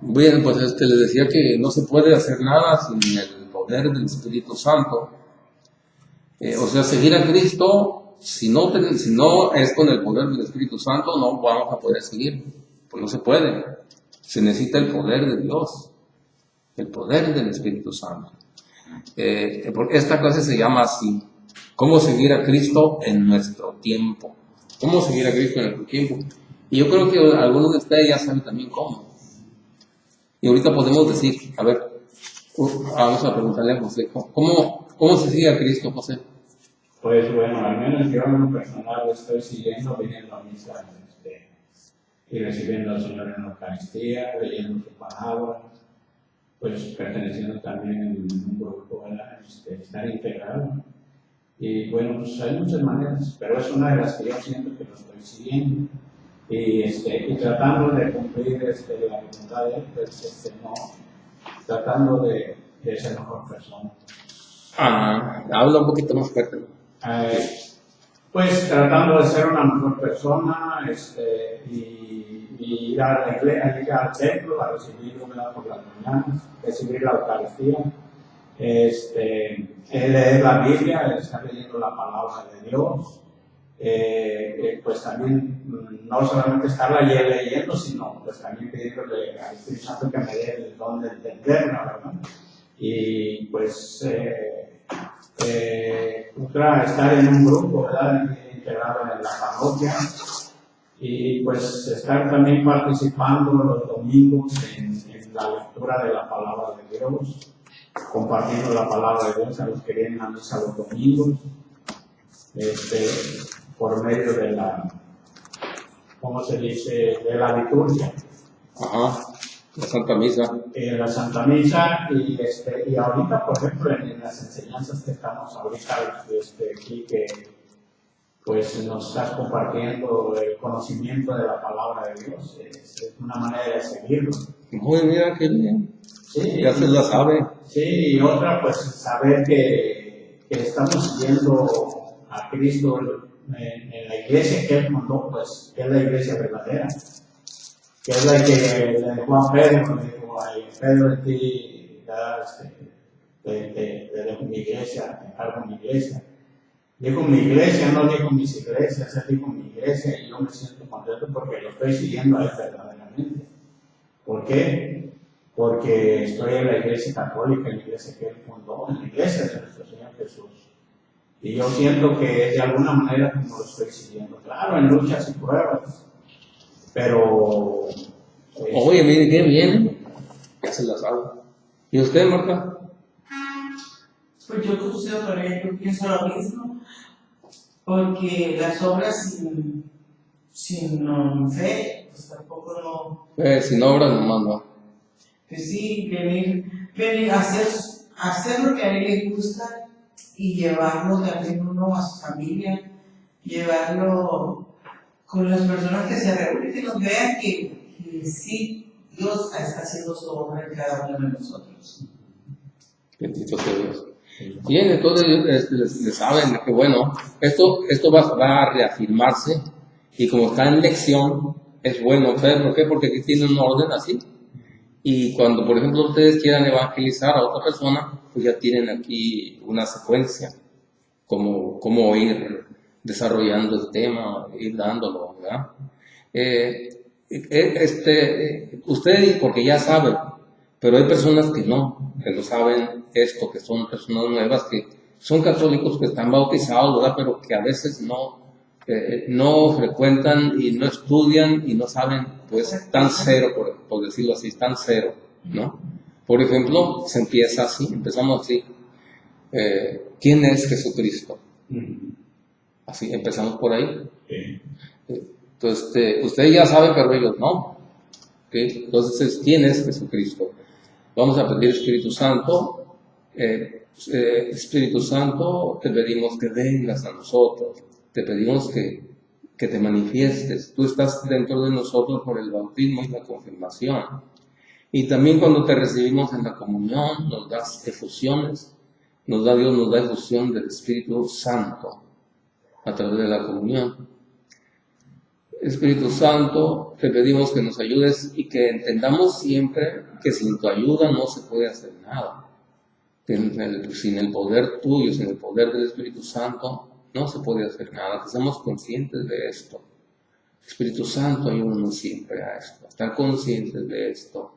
Bien, pues les decía que no se puede hacer nada sin el poder del Espíritu Santo. O sea, seguir a Cristo, si no es con el poder del Espíritu Santo, no vamos a poder seguir. Pues no se puede. Se necesita el poder de Dios, el poder del Espíritu Santo. Porque esta clase se llama así: ¿cómo seguir a Cristo en nuestro tiempo? ¿Cómo seguir a Cristo en nuestro tiempo? Y yo creo que algunos de ustedes ya saben también cómo. Y ahorita podemos decir, a ver, vamos a preguntarle a José, ¿cómo se sigue a Cristo, José? Pues bueno, al menos yo en lo personal lo estoy siguiendo, viniendo a misa y recibiendo al Señor en la Eucaristía, leyendo su palabra, pues perteneciendo también a un grupo, ¿verdad? Estar integrado. Y bueno, pues hay muchas maneras, pero es una de las que yo siento que lo estoy siguiendo. Y tratando de cumplir la voluntad de él, pues no, tratando de ser mejor persona. Habla un poquito más fuerte. Pues tratando de ser una mejor persona y ir a la iglesia, ir al templo a recibir por las mañanas, recibir la Eucaristía, leer la Biblia, estar leyendo la palabra de Dios. Pues también no solamente estarla leyendo, sino pues también pedirle al Espíritu Santo que me dé el don de entenderla, ¿verdad? Y pues estar en un grupo, ¿verdad? Integrado en la parroquia, y pues estar también participando los domingos en la lectura de la palabra de Dios, compartiendo la palabra de Dios a los que vienen a misa los domingos, por medio de la, ¿cómo se dice?, de la liturgia. La Santa Misa. La Santa Misa, y ahorita, por ejemplo, en las enseñanzas que estamos ahorita aquí, que pues nos estás compartiendo el conocimiento de la palabra de Dios, es una manera de seguirlo. Muy bien, qué bien. Sí, ya se la sabe. Sí, y otra, pues saber que estamos siguiendo a Cristo en la iglesia que él fundó, pues que es la iglesia verdadera, que es la que le dejó a Pedro, le dijo a Pedro, de ti, te dejo mi iglesia, te encargo mi iglesia. Dijo mi iglesia, no dijo mis iglesias, él dijo mi iglesia, y yo me siento contento porque lo estoy siguiendo a él verdaderamente. ¿Por qué? Porque estoy en la iglesia católica, en la iglesia que él fundó, en la iglesia de nuestro Señor Jesús. Y yo siento que de alguna manera como lo estoy siguiendo. Claro, en luchas y pruebas, pero... Oye, mire, qué bien. Ya se la sabe. ¿Y usted, Marta? Pues yo como todavía yo pienso lo mismo, porque las obras sin fe, pues tampoco no... sin obras nomás no. Pues sí, venir a hacer lo que a él le gusta y llevarlo también uno a su familia, llevarlo con las personas que se reúnen, que nos vean que sí, Dios está haciendo su obra en cada uno de nosotros. Bendito sea Dios. Bien, entonces les saben que bueno, esto va a reafirmarse, y como está en lección, es bueno. ¿Sabes por qué? Porque aquí tiene un orden así. Y cuando, por ejemplo, ustedes quieran evangelizar a otra persona, pues ya tienen aquí una secuencia, como ir desarrollando el tema, ir dándolo, ¿verdad? Ustedes, porque ya saben, pero hay personas que no saben esto, que son personas nuevas, que son católicos, que están bautizados, ¿verdad? Pero que a veces no frecuentan y no estudian y no saben, pues, tan cero, por decirlo así, tan cero, ¿no? Por ejemplo, empezamos así. ¿Quién es Jesucristo? Así, empezamos por ahí. Entonces, ustedes ya saben, pero ellos no. ¿Okay? Entonces, ¿quién es Jesucristo? Vamos a pedir Espíritu Santo. Espíritu Santo, te pedimos que vengas a nosotros. Te pedimos que te manifiestes. Tú estás dentro de nosotros por el bautismo y la confirmación. Y también cuando te recibimos en la comunión, nos das efusiones. Dios nos da efusión del Espíritu Santo a través de la comunión. Espíritu Santo, te pedimos que nos ayudes y que entendamos siempre que sin tu ayuda no se puede hacer nada. Que sin el poder tuyo, sin el poder del Espíritu Santo, no se puede hacer nada. Que seamos conscientes de esto. Espíritu Santo, ayúdanos siempre a esto, a estar conscientes de esto.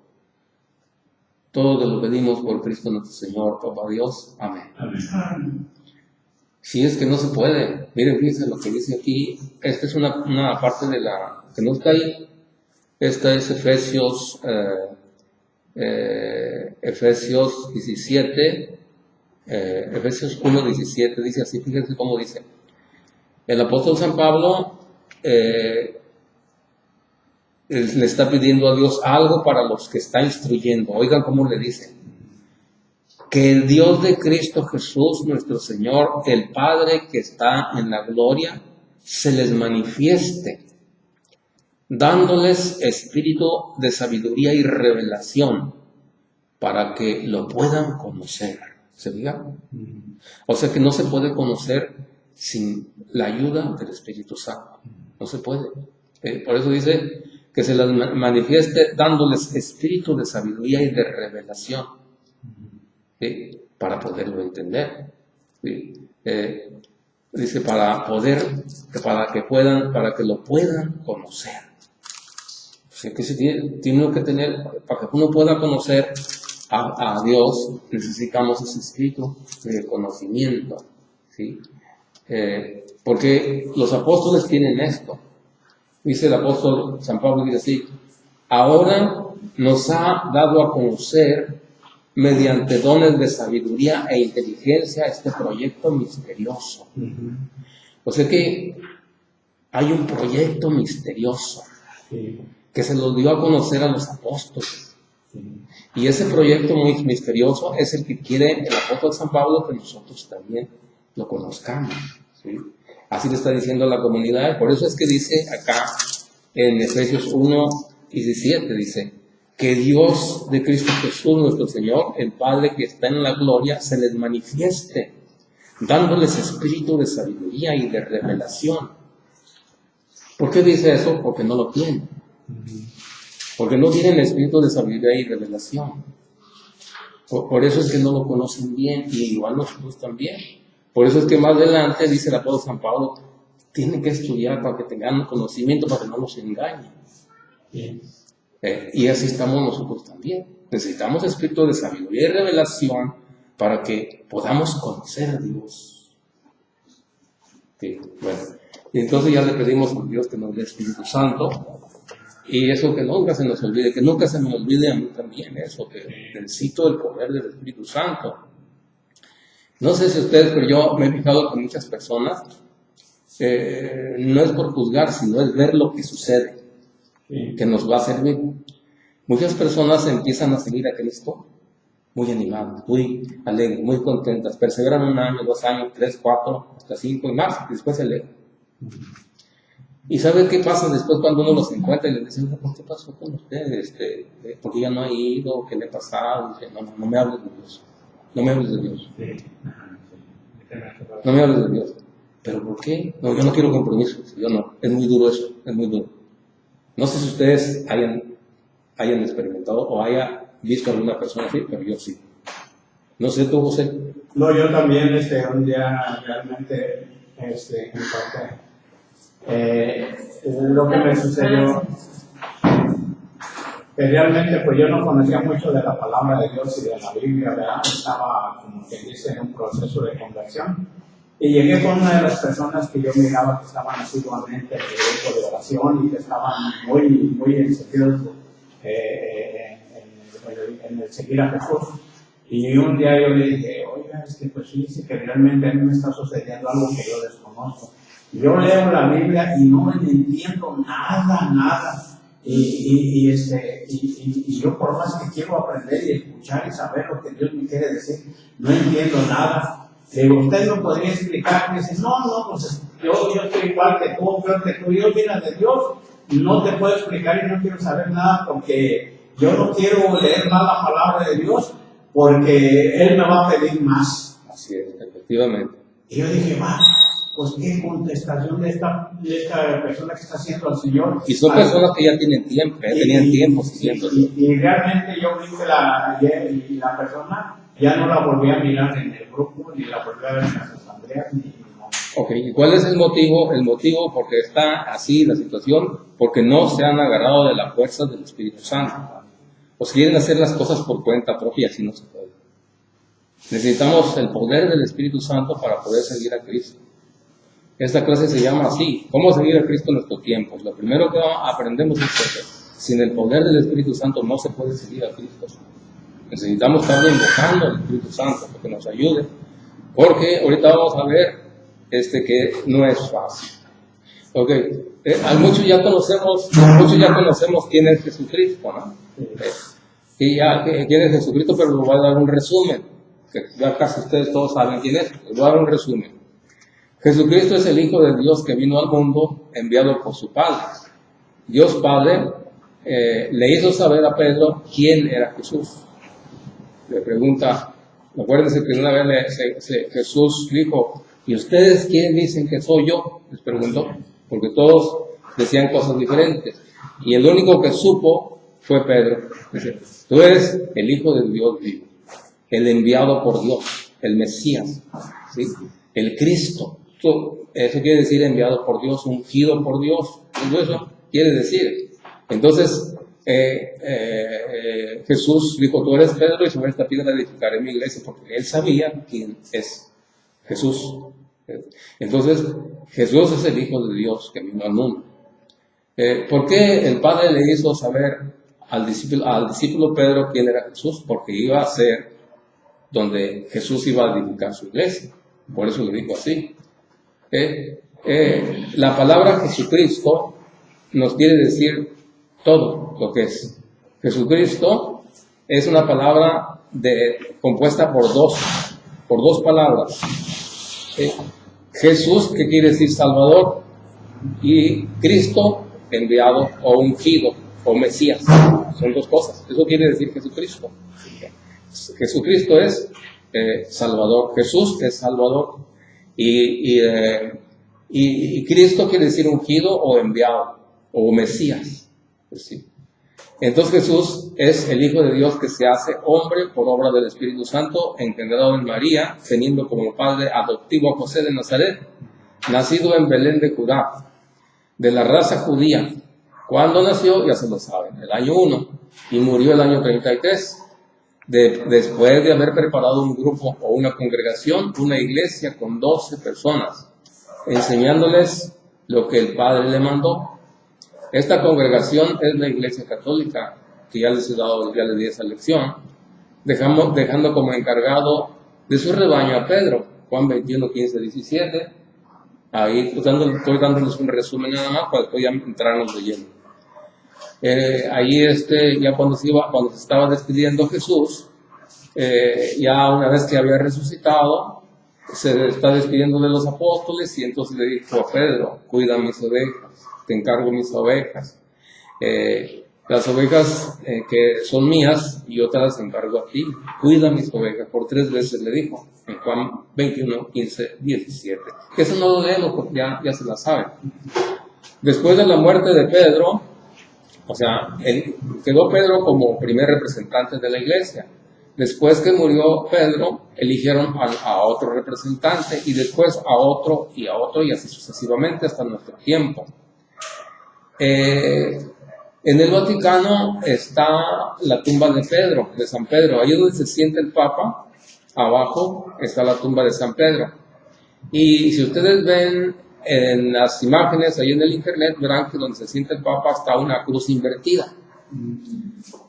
Todo te lo pedimos por Cristo nuestro Señor, Papá Dios. Amén. Amén. Si es que no se puede, miren, fíjense lo que dice aquí. Esta es una parte de la que no está ahí. Esta es Efesios 17, Efesios 1:17, dice así, fíjense cómo dice. El apóstol San Pablo le está pidiendo a Dios algo para los que está instruyendo. Oigan cómo le dice. Que el Dios de Cristo Jesús, nuestro Señor, el Padre que está en la gloria, se les manifieste, dándoles espíritu de sabiduría y revelación, para que lo puedan conocer. ¿Se diga? O sea que no se puede conocer sin la ayuda del Espíritu Santo. No se puede. Por eso dice que se les manifieste dándoles espíritu de sabiduría y de revelación. ¿Sí? Para poderlo entender. ¿Sí? Dice para que lo puedan conocer. O sea que tiene que tener, para que uno pueda conocer a Dios, necesitamos ese espíritu de conocimiento. ¿Sí? Porque los apóstoles tienen esto. Dice el apóstol San Pablo, dice así: ahora nos ha dado a conocer mediante dones de sabiduría e inteligencia este proyecto misterioso. O sea que hay un proyecto misterioso que se lo dio a conocer a los apóstoles. Y ese proyecto muy misterioso es el que quiere el apóstol San Pablo que nosotros también lo conozcamos. ¿Sí? Así le está diciendo a la comunidad. Por eso es que dice acá en Efesios 1:17, dice que Dios de Cristo Jesús, nuestro Señor, el Padre que está en la gloria, se les manifieste, dándoles espíritu de sabiduría y de revelación. ¿Por qué dice eso? Porque no lo tienen. Porque no tienen espíritu de sabiduría y revelación. Por eso es que no lo conocen bien, y igual nosotros también. Por eso es que más adelante, dice el apóstol San Pablo, tienen que estudiar para que tengan conocimiento, para que no nos engañen. Y así estamos nosotros también. Necesitamos espíritu de sabiduría y revelación para que podamos conocer a Dios. Sí, bueno. Y entonces ya le pedimos a Dios que nos dé Espíritu Santo. Y eso que nunca se nos olvide, que nunca se me olvide a mí también eso, que necesito el poder del Espíritu Santo. No sé si ustedes, pero yo me he fijado con muchas personas, no es por juzgar, sino es ver lo que sucede, que nos va a servir. Muchas personas empiezan a seguir a Cristo muy animadas, muy alegres, muy contentas, perseveran 1 año, 2 años, 3, 4, hasta 5 y más, y después se alejan. ¿Y saben qué pasa después cuando uno los encuentra y les dice, ¿por qué pasó con ustedes? ¿Por qué ya no ha ido? ¿Qué le ha pasado? Dice, no me hables de Dios. No me hables de Dios. No me hables de Dios. ¿Pero por qué? No, yo no quiero compromiso. Yo no. Es muy duro eso. Es muy duro. No sé si ustedes hayan experimentado o haya visto a alguna persona así, pero yo sí. No sé tú, José. No, yo también un día realmente encontré. Lo que me sucedió, que realmente pues yo no conocía mucho de la palabra de Dios y de la Biblia, ¿verdad? Estaba, como que dice, en un proceso de conversión, y llegué con una de las personas que yo miraba que estaban asiduamente en el grupo de oración y que estaban muy encendidos en el seguir a Jesús. Y un día yo le dije, oiga, pues fíjese que realmente a mí me está sucediendo algo que yo desconozco. Yo leo la Biblia y no entiendo nada. Y yo por más que quiero aprender y escuchar y saber lo que Dios me quiere decir, no entiendo nada. Le digo, ¿usted no podría explicar? Me dice, no, pues yo estoy igual que tú, peor que tú. Yo, mira, de Dios no te puedo explicar y no quiero saber nada porque yo no quiero leer más la palabra de Dios porque Él me va a pedir más. Así es, efectivamente. Y yo dije, pues qué contestación de esta persona que está haciendo al Señor. Y son personas que ya tienen tiempo, tenían tiempo siguiendo. Y realmente yo vi que la persona ya no la volví a mirar en el grupo, ni la volví a ver en las asambleas, ni nada. Ok, ¿y cuál es el motivo? El motivo porque está así la situación, porque no se han agarrado de la fuerza del Espíritu Santo. O si quieren hacer las cosas por cuenta propia, así no se puede. Necesitamos el poder del Espíritu Santo para poder seguir a Cristo. Esta clase se llama así, ¿cómo seguir a Cristo en nuestros tiempos? Lo primero que aprendemos es que sin el poder del Espíritu Santo no se puede seguir a Cristo. Necesitamos estar invocando al Espíritu Santo para que nos ayude, porque ahorita vamos a ver que no es fácil. Ok, muchos ya conocemos quién es Jesucristo, ¿no? Quién es Jesucristo, pero les voy a dar un resumen, que ya casi ustedes todos saben quién es, les voy a dar un resumen. Jesucristo es el Hijo de Dios que vino al mundo enviado por su Padre. Dios Padre le hizo saber a Pedro quién era Jesús. Le pregunta, acuérdense que una vez Jesús dijo, ¿y ustedes quién dicen que soy yo? Les preguntó, porque todos decían cosas diferentes. Y el único que supo fue Pedro. Dice, tú eres el Hijo del Dios vivo, el enviado por Dios, el Mesías, ¿sí? El Cristo. Eso quiere decir enviado por Dios, ungido por Dios. Eso quiere decir. Entonces, Jesús dijo, tú eres Pedro y sobre esta piedra edificaré mi iglesia, porque él sabía quién es Jesús. Entonces, Jesús es el Hijo de Dios que vino al mundo. ¿Por qué el Padre le hizo saber al discípulo Pedro quién era Jesús? Porque iba a ser donde Jesús iba a edificar su iglesia. Por eso le dijo así. La palabra Jesucristo nos quiere decir todo lo que es. Jesucristo es una palabra compuesta por dos palabras. Jesús, que quiere decir Salvador, y Cristo, enviado o ungido o Mesías. Son dos cosas. Eso quiere decir Jesucristo. Jesucristo es Salvador. Jesús es Salvador. Y Cristo quiere decir ungido o enviado o Mesías. ¿Sí? Entonces Jesús es el Hijo de Dios que se hace hombre por obra del Espíritu Santo, engendrado en María, teniendo como padre adoptivo a José de Nazaret, nacido en Belén de Judá, de la raza judía. ¿Cuándo nació? Ya se lo saben, el año 1, y murió el año 33. Después de haber preparado un grupo o una congregación, una iglesia con 12 personas, enseñándoles lo que el Padre le mandó. Esta congregación es la Iglesia Católica, que ya les di esa lección, dejando como encargado de su rebaño a Pedro, Juan 21, 15, 17. Ahí estoy dándoles un resumen nada más para después ya entrarnos de lleno. Ahí ya cuando se estaba despidiendo Jesús, ya una vez que había resucitado, se está despidiendo de los apóstoles y entonces le dijo a Pedro, cuida mis ovejas, te encargo mis ovejas. Las ovejas que son mías, yo te las encargo a ti, cuida mis ovejas. Por 3 veces le dijo, en Juan 21, 15, 17. Eso no lo leemos porque ya se la saben. Después de la muerte de Pedro, o sea, quedó Pedro como primer representante de la iglesia. Después que murió Pedro, eligieron a otro representante y después a otro y así sucesivamente hasta nuestro tiempo. En el Vaticano está la tumba de San Pedro. Ahí donde se sienta el Papa, abajo está la tumba de San Pedro. Y si ustedes ven en las imágenes ahí en el internet, verán que donde se sienta el Papa está una cruz invertida.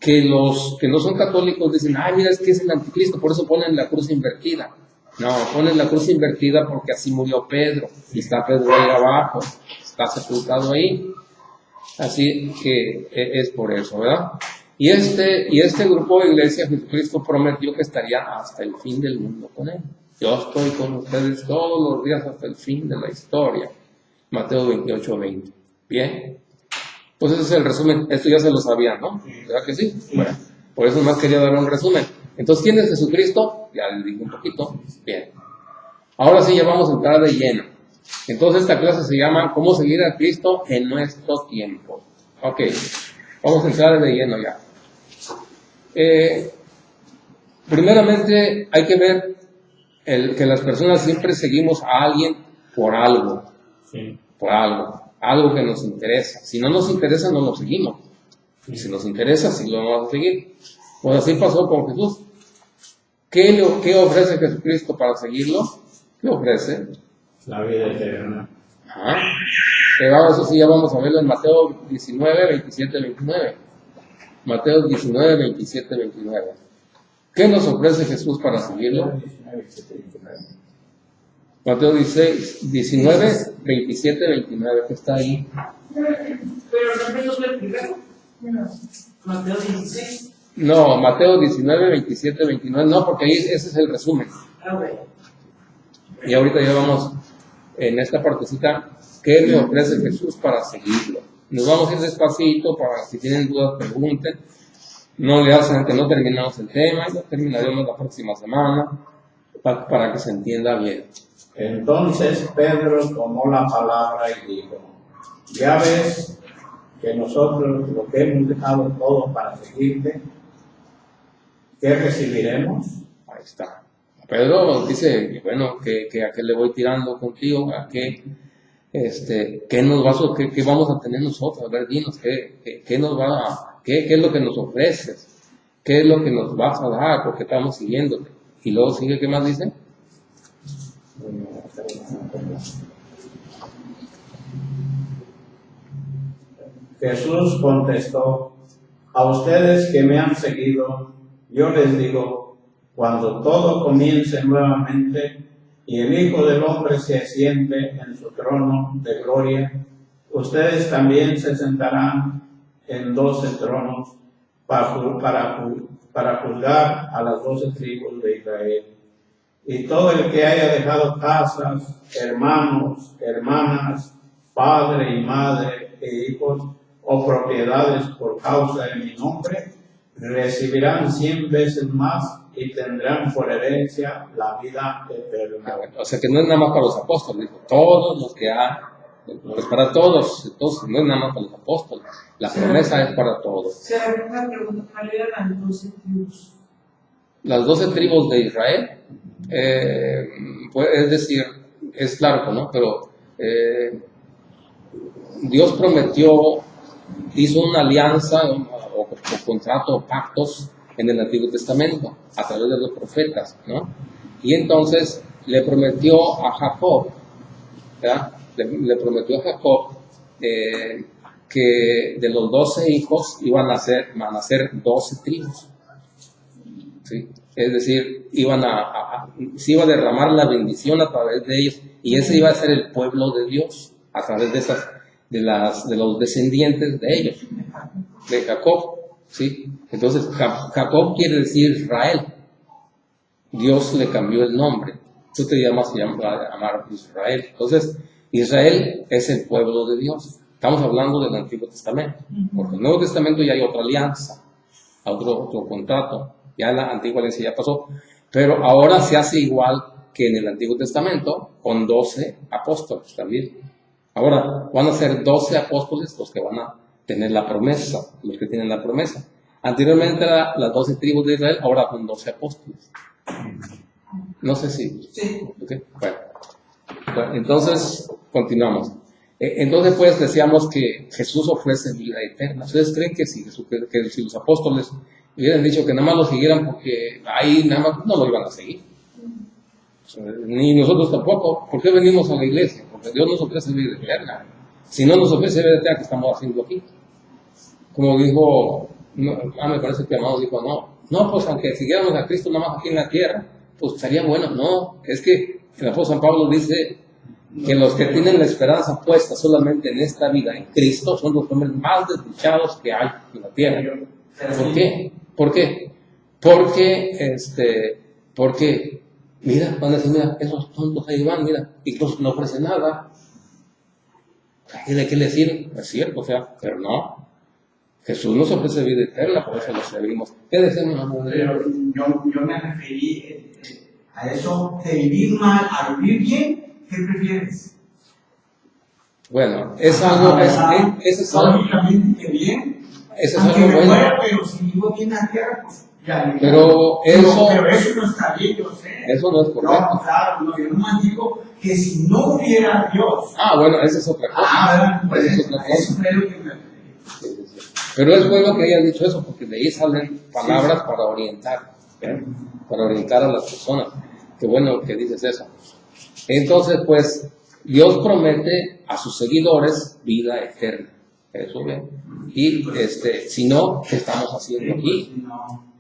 Que los que no son católicos dicen, ay, mira, es que es el anticristo, por eso ponen la cruz invertida. No, ponen la cruz invertida porque así murió Pedro, y está Pedro ahí abajo, está sepultado ahí. Así que es por eso, ¿verdad? Y este grupo de iglesia, Jesucristo prometió que estaría hasta el fin del mundo con él. Yo estoy con ustedes todos los días hasta el fin de la historia. Mateo 28, 20. Bien. Pues ese es el resumen. Esto ya se lo sabían, ¿no? ¿Verdad que sí? Bueno, por eso más quería dar un resumen. Entonces, ¿quién es Jesucristo? Ya les dije un poquito. Bien. Ahora sí, ya vamos a entrar de lleno. Entonces esta clase se llama ¿Cómo seguir a Cristo en nuestro tiempo? Ok, vamos a entrar de lleno ya. Primeramente hay que ver que las personas siempre seguimos a alguien por algo, Sí. por algo que nos interesa. Si no nos interesa, no lo seguimos. Y si nos interesa, sí lo vamos a seguir. Pues así pasó con Jesús. ¿Qué ofrece Jesucristo para seguirlo? ¿Qué ofrece? La vida eterna. Ajá. Eso sí, ya vamos a verlo en Mateo 19, 27, 29. Mateo 19, 27, 29. ¿Qué nos ofrece Jesús para seguirlo? Mateo 19, 27, 29, que está ahí. Pero no me el primero. Mateo 16. No, Mateo 19, 27, 29, no, porque ahí ese es el resumen. Y ahorita ya vamos en esta partecita, ¿qué me ofrece Jesús para seguirlo? Nos vamos a ir despacito para si tienen dudas pregunten. No le hacen que no terminamos el tema, ya terminaremos la próxima semana para que se entienda bien. Entonces Pedro tomó la palabra y dijo, ya ves que nosotros lo que hemos dejado todo para seguirte, ¿qué recibiremos? Ahí está. Pedro dice que bueno, que a qué le voy tirando contigo, a qué, qué nos vas a, qué vamos a tener nosotros, a ver, dinos, qué nos va a, qué es lo que nos ofreces, qué es lo que nos vas a dar, porque estamos siguiéndote. Y luego sigue, ¿qué más dice? Jesús contestó, a ustedes que me han seguido, yo les digo, cuando todo comience nuevamente y el Hijo del Hombre se siente en su trono de gloria, ustedes también se sentarán en 12 tronos para juzgar a las 12 tribus de Israel. Y todo el que haya dejado casas, hermanos, hermanas, padre y madre e hijos o propiedades por causa de mi nombre, recibirán 100 veces más y tendrán por herencia la vida eterna. O sea que no es nada más para los apóstoles, dijo, todos los que pues para todos, entonces no es nada más para los apóstoles, la promesa es para todos. Se una pregunta, ¿cuál eran las 12 tribus? Las 12 tribus de Israel, pues, es decir, es largo, ¿no? Pero Dios prometió, hizo una alianza o contrato o pactos en el Antiguo Testamento a través de los profetas, ¿no? Y entonces le prometió a Jacob, ¿verdad? Le prometió a Jacob que de los 12 hijos van a ser 12 tribus, ¿sí? Es decir, se iba a derramar la bendición a través de ellos y ese iba a ser el pueblo de Dios a través de los descendientes de ellos, de Jacob, ¿sí? Entonces Jacob quiere decir Israel. Dios le cambió el nombre. Tú te llamas llamar Israel. Entonces Israel es el pueblo de Dios. Estamos hablando del Antiguo Testamento, porque en el Nuevo Testamento ya hay otra alianza, otro contrato. Ya la antigua alianza ya pasó, pero ahora se hace igual que en el Antiguo Testamento, con 12 apóstoles también. Ahora van a ser 12 apóstoles los que van a tener la promesa, los que tienen la promesa. Anteriormente eran las 12 tribus de Israel, ahora son 12 apóstoles. No sé si... Sí. Okay. Bueno, entonces continuamos. Entonces pues decíamos que Jesús ofrece vida eterna. ¿Ustedes creen que si los apóstoles hubieran dicho que nada más lo siguieran porque ahí nada más no lo iban a seguir? Ni nosotros tampoco. ¿Por qué venimos a la iglesia? Porque Dios nos ofrece vida eterna. Si no nos ofrece vida eterna, ¿qué estamos haciendo aquí? Como dijo, me parece que Amado dijo, no, pues aunque siguiéramos a Cristo nada más aquí en la tierra, pues estaría bueno. No, es que el apóstol San Pablo dice que los que tienen la esperanza puesta solamente en esta vida, en Cristo, son los hombres más desdichados que hay en la tierra. ¿Por qué? Porque, mira, van a decir, mira, esos tontos ahí van, mira, y no ofrecen nada. ¿De qué les sirve? Es cierto, pero no. Jesús nos ofrece vida eterna, por eso lo servimos. ¿Qué decimos, amor? Pero yo me referí a eso, de vivir mal a vivir bien. ¿Qué prefieres? Bueno, es algo, eso es algo, lógicamente bien. eso es Aunque algo me bueno. muera, pero si vivo bien la tierra, pues ya. Pero eso no está bien, yo sé. Eso no es correcto. No, claro, no, yo nomás digo que si no hubiera Dios. Bueno, esa es otra cosa. Pues Esa es otra cosa. eso es lo que me... Pero es bueno que hayan dicho eso, porque de ahí salen palabras para orientar, para orientar a las personas. Qué bueno que dices eso. Entonces, pues, Dios promete a sus seguidores vida eterna. Eso bien. Y si no, ¿qué estamos haciendo aquí?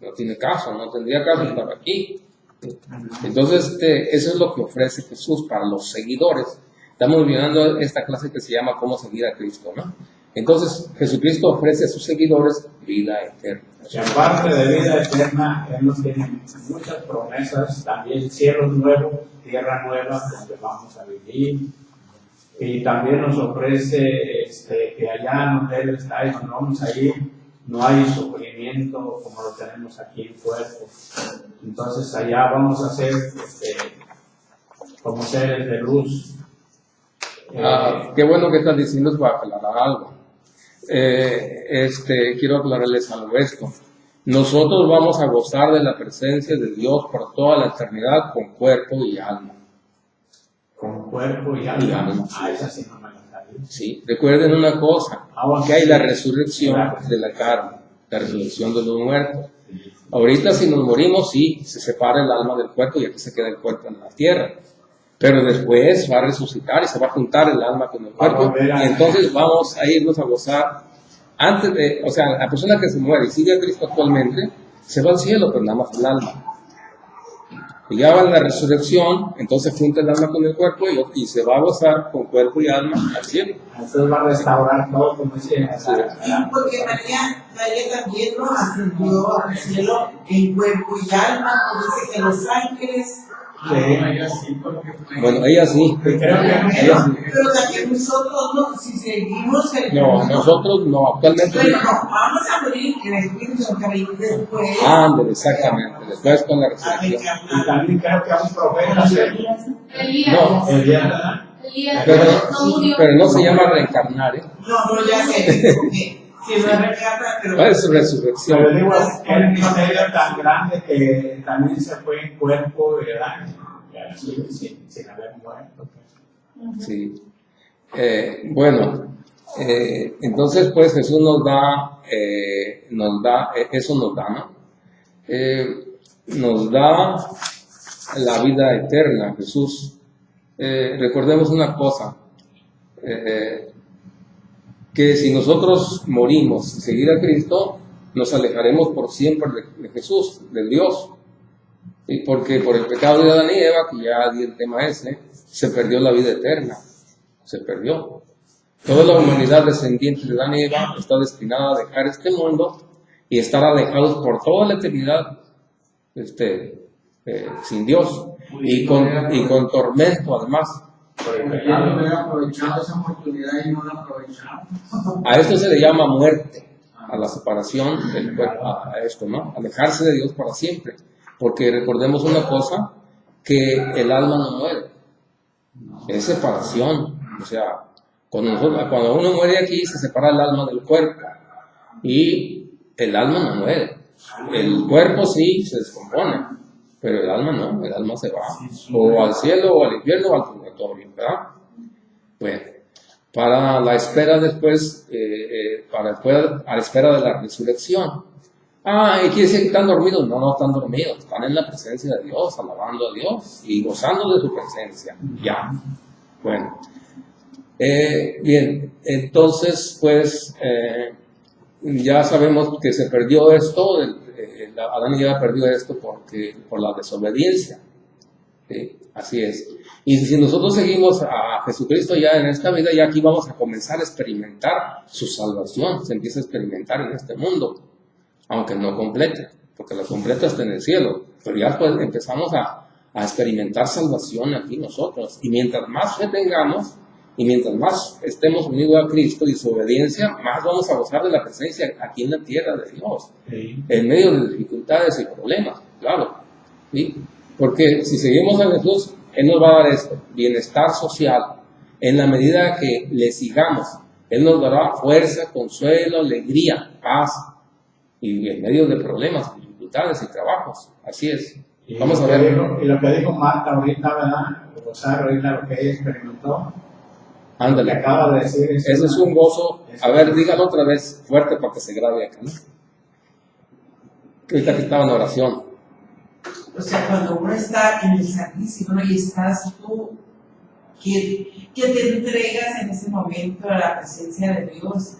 No tiene caso, no tendría caso estar aquí. Entonces, eso es lo que ofrece Jesús para los seguidores. Estamos viendo esta clase que se llama ¿Cómo seguir a Cristo?, ¿no? Entonces, Jesucristo ofrece a sus seguidores vida eterna. Y aparte de vida eterna, Él nos tiene muchas promesas, también cielos nuevos, tierra nueva, donde vamos a vivir. Y también nos ofrece que allá donde Él está y donde vamos a ir, no hay sufrimiento como lo tenemos aquí en cuerpo. Entonces allá vamos a ser como seres de luz. Qué bueno que estás diciendo, es para aclarar algo. Quiero aclararles algo esto. Nosotros vamos a gozar de la presencia de Dios por toda la eternidad con cuerpo y alma. Con cuerpo y alma. Esa sí no me la sabía. Sí, recuerden una cosa, que hay la resurrección de la carne, la resurrección de los muertos. Ahorita si nos morimos, sí, se separa el alma del cuerpo y aquí se queda el cuerpo en la tierra. Pero después va a resucitar y se va a juntar el alma con el cuerpo. Y entonces vamos a irnos a gozar. La persona que se muere y sigue a Cristo actualmente, se va al cielo, pero nada más el alma. Y ya va la resurrección, entonces junta el alma con el cuerpo y se va a gozar con cuerpo y alma al cielo. Entonces va a restaurar todo, como dice. Porque María también no ascendió al cielo en cuerpo y alma, dice que los ángeles. Bueno, ella sí. Pero también nosotros no, si seguimos el nosotros no, actualmente. Bueno, no, vamos a morir en el Espíritu Santo después. Exactamente, después con la resurrección. Y también creo que a un profeta. Elías, pero no se llama reencarnar, ¿eh? No, ya sé, porque si no reencarna, pero... Es resurrección. Pero digo, el misterio tan grande que también se fue en cuerpo, ¿verdad? Sin haber muerto. Sí. Entonces pues Jesús nos da, eso nos da, ¿no? Nos da la vida eterna, Jesús. Recordemos una cosa, que si nosotros morimos y seguir a Cristo, nos alejaremos por siempre de Jesús, de Dios. ¿Sí? Porque por el pecado de Adán y Eva, que ya di el tema ese, se perdió la vida eterna. Se perdió. Toda la humanidad descendiente de Adán y Eva está destinada a dejar este mundo y estar alejados por toda la eternidad sin Dios y con tormento además. haber aprovechado esa oportunidad y no la aprovechamos. A esto se le llama muerte, a la separación del cuerpo, a esto, ¿no? Alejarse de Dios para siempre. Porque recordemos una cosa, que el alma no muere. Es separación. O sea, cuando uno muere aquí, se separa el alma del cuerpo. Y el alma no muere. El cuerpo sí se descompone, pero el alma no, el alma se va. O al cielo, o al infierno, o al purgatorio, ¿verdad? Bueno, para la espera después, a la espera de la resurrección. ¿Y quiere decir que están dormidos? No están dormidos, están en la presencia de Dios, alabando a Dios y gozando de su presencia. Ya. Bueno. Bien, entonces, pues, ya sabemos que se perdió esto, Adán y Eva perdió esto por la desobediencia. ¿Sí? Así es. Y si nosotros seguimos a Jesucristo ya en esta vida, ya aquí vamos a comenzar a experimentar su salvación, se empieza a experimentar en este mundo. Aunque no completa, porque la completa está en el cielo, pero ya pues empezamos a experimentar salvación aquí nosotros, y mientras más fe tengamos, y mientras más estemos unidos a Cristo y su obediencia, más vamos a gozar de la presencia aquí en la tierra de Dios, en medio de dificultades y problemas, claro, ¿sí? Porque si seguimos a Jesús, Él nos va a dar esto, bienestar social, en la medida que le sigamos. Él nos dará fuerza, consuelo, alegría, paz, y en medio de problemas, dificultades y trabajos. Así es. Vamos a ver. Y lo que dijo Marta ahorita, ¿verdad? Gozar, ahorita lo que ella experimentó. Ándale. Lo que acaba de decir. Ese es un gozo. A ver, dígalo otra vez fuerte para que se grabe acá, ¿no? Ahorita que estaba en oración. O sea, cuando uno está en el Santísimo, ¿no? Y estás tú, que te entregas en ese momento a la presencia de Dios.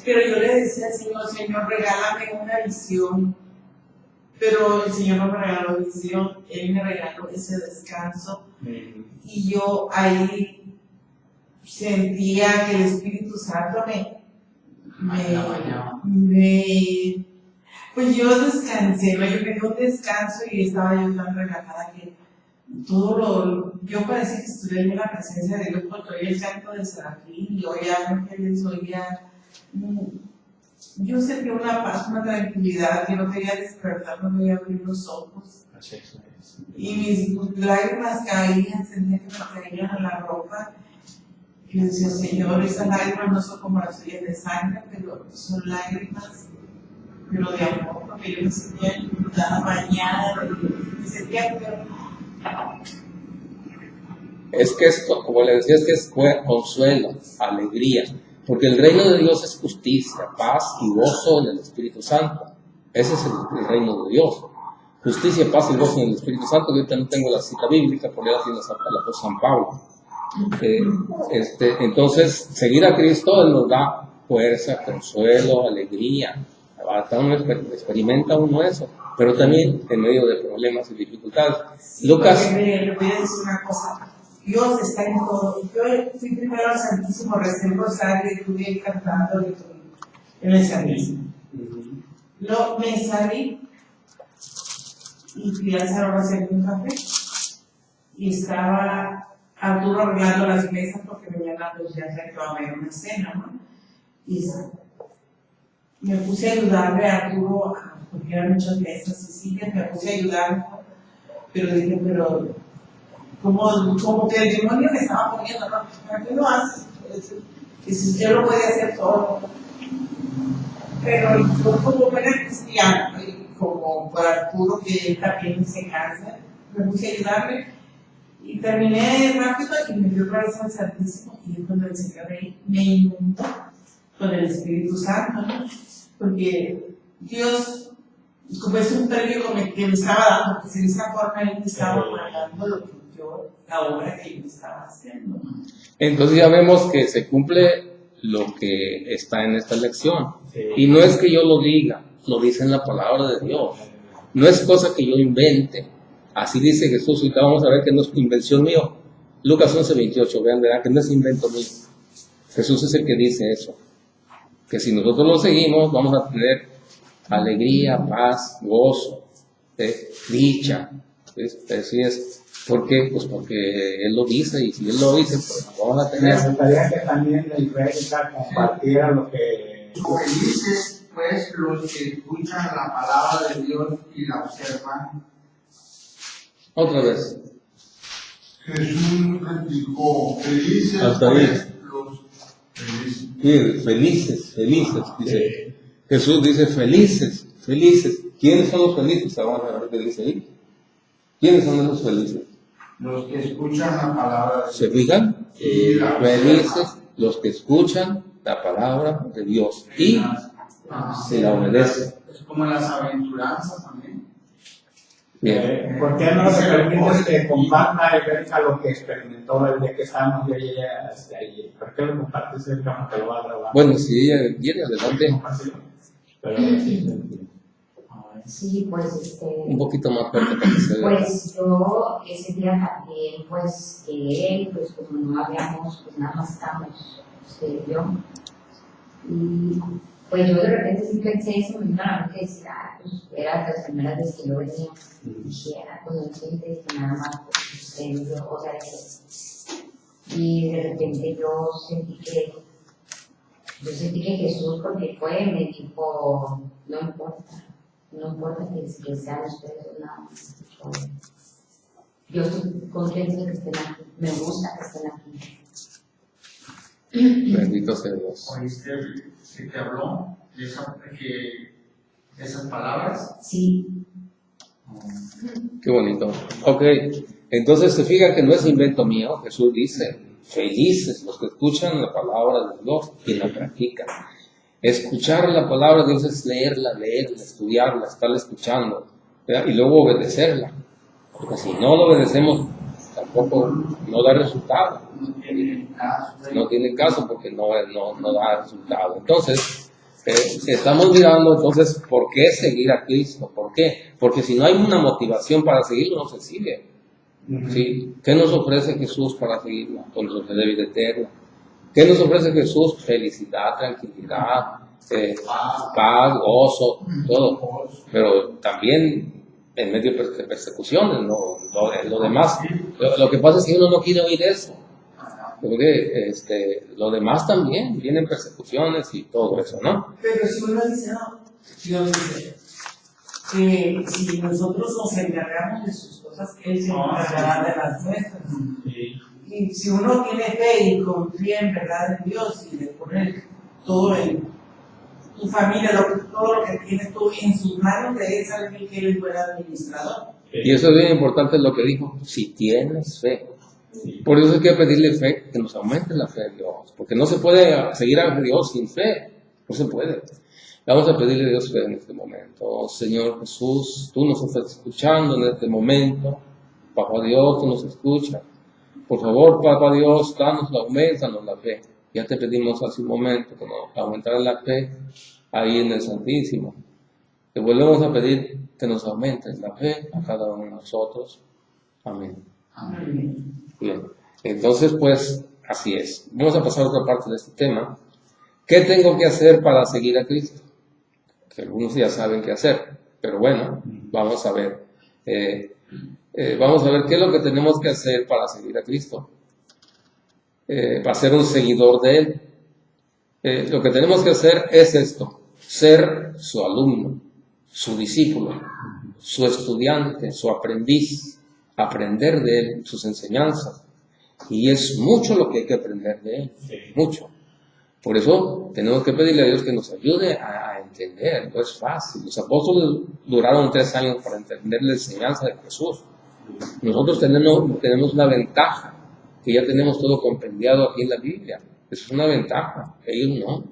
Pero yo le decía al Señor, Señor, regálame una visión. Pero el Señor no me regaló visión, Él me regaló ese descanso. Y yo ahí sentía que el Espíritu Santo pues yo descansé, ¿no? Yo quería un descanso y estaba yo tan relajada que yo parecía que estuviera en la presencia de Dios porque oía el canto del serafín y oía ángeles, yo sentí una paz, una tranquilidad que no quería despertar, no quería abrir los ojos. Y mis lágrimas caían, sentía que me caían a la ropa. Y yo decía, Señor, esas lágrimas no son como las suyas de sangre, pero son lágrimas, pero de amor, porque yo me sentía inundada, bañada, me sentía que... Es que esto, como le decía, es que es consuelo, alegría, porque el reino de Dios es justicia, paz y gozo en el Espíritu Santo. Ese es el reino de Dios. Justicia, paz y gozo en el Espíritu Santo. Yo también tengo la cita bíblica, por ahí la tiene la San Pablo. Entonces, seguir a Cristo, Él nos da fuerza, consuelo, alegría. Experimenta uno eso, pero también en medio de problemas y dificultades. Sí, Lucas. Le voy a decir una cosa. Dios está en todo. Yo fui primero al Santísimo, recé el rosario y estuve cantando en el Santísimo. Me salí y fui al salón a hacerme un café. Y estaba Arturo arreglando las mesas porque mañana pues ya se va a haber una cena, ¿no? Y me puse a ayudarle a Arturo, porque eran muchas mesas y sillas, me puse a ayudarle, pero dije, como que el demonio me estaba poniendo, ¿no? ¿Para qué lo haces? Dices, yo lo voy a hacer todo. Pero yo como buena cristiana, y como por Arturo, que él también se cansa, me puse a ayudarle y terminé rápido y me dio otra vez al Santísimo y es cuando el Señor me inundó con el Espíritu Santo, ¿no? Porque Dios, como es un premio que me estaba dando, pues en esa forma Él me estaba pagando la obra que yo estaba haciendo. Entonces ya vemos que se cumple lo que está en esta lección. Sí. Y no es que yo lo diga, lo dice en la palabra de Dios. No es cosa que yo invente. Así dice Jesús, y vamos a ver que no es invención mío. Lucas 11:28, vean, verán que no es invento mío. Jesús es el que dice eso. Que si nosotros lo seguimos, vamos a tener alegría, paz, gozo, dicha. Así es. ¿Por qué? Pues porque Él lo dice, y si Él lo dice, pues vamos a tener. Me gustaría que también la iglesia compartiera lo que... Felices, pues, los que escuchan la palabra de Dios y la observan. Otra vez. Jesús replicó, felices Hasta ahí. pues, los felices. Felices, dice. Jesús dice felices. ¿Quiénes son los felices? Vamos a ver qué dice ahí. ¿Quiénes son esos felices? Los que escuchan la palabra de Dios. ¿Se fijan? Y la Felices los que escuchan la palabra de Dios y se la obedecen. Es como las aventuranzas también. Bien. ¿Por qué no se permite que comparta Erika lo que experimentó el día que estábamos yo y ella ahí? ¿Por qué lo compartes, Erika? Te lo va a grabar. Bueno, si ella quiere, adelante. Pero, Sí, pues Un poquito más fuerte para que se vea. pues yo ese día también pues llegué, pues como no habíamos, pues nada más estábamos usted y yo. Y pues yo de repente sí pensé eso, me vino a la mente y decía, pues era las primeras veces que yo venía, dije, consciente que nada más pues usted y yo, o sea, y de repente yo sentí que Jesús, porque fue, me dijo, no importa que sean ustedes nada más. yo estoy contento de que estén aquí, me gusta que estén aquí. Bendito sea Dios. ¿Oíste que te habló de esas palabras? Sí. Qué bonito. Ok, entonces se fija que no es invento mío. Jesús dice, felices los que escuchan la palabra de Dios y la practican. Escuchar la palabra de Dios es leerla, estudiarla, estarla escuchando, ¿verdad? Y luego obedecerla. Porque si no lo obedecemos, tampoco no da resultado. No tiene caso porque no da resultado. Entonces, estamos mirando entonces por qué seguir a Cristo. ¿Por qué? Porque si no hay una motivación para seguirlo, no se sigue. ¿Sí? ¿Qué nos ofrece Jesús para seguirlo? Pues nos ofrece vida eterna. ¿Qué nos ofrece Jesús? Felicidad, tranquilidad, paz, gozo, todo. Pero también en medio de persecuciones, lo demás. Lo que pasa es que uno no quiere oír eso. Porque lo demás también, vienen persecuciones y todo eso, ¿no? Pero si uno dice, no, Dios dice, que si nosotros nos encargamos de sus cosas, Él se encargará de las nuestras. Y si uno tiene fe y confía en verdad en Dios y le pone todo en tu familia, todo lo que tienes tú en sus manos, de Él sabe que Él es buen administrador. Y eso es bien importante lo que dijo, si tienes fe. Por eso hay que pedirle fe, que nos aumente la fe en Dios, porque no se puede seguir a Dios sin fe, no se puede. Vamos a pedirle a Dios fe en este momento. Señor Jesús, tú nos estás escuchando en este momento. Papá Dios, tú nos escuchas. Por favor, Papá Dios, aumentanos la fe. Ya te pedimos hace un momento que nos aumentara la fe ahí en el Santísimo. Te volvemos a pedir que nos aumentes la fe a cada uno de nosotros. Amén. Amén. Bien, entonces pues así es. Vamos a pasar a otra parte de este tema. ¿Qué tengo que hacer para seguir a Cristo? Que algunos ya saben qué hacer, pero bueno, vamos a ver. Vamos a ver qué es lo que tenemos que hacer para seguir a Cristo. Para ser un seguidor de Él. Lo que tenemos que hacer es esto: ser su alumno, su discípulo, su estudiante, su aprendiz. Aprender de Él, sus enseñanzas. Y es mucho lo que hay que aprender de Él, mucho. Por eso tenemos que pedirle a Dios que nos ayude a entender. No es fácil. Los apóstoles duraron 3 años para entender la enseñanza de Jesús. Nosotros tenemos una ventaja, que ya tenemos todo compendiado aquí en la Biblia. Eso es una ventaja. Ellos no.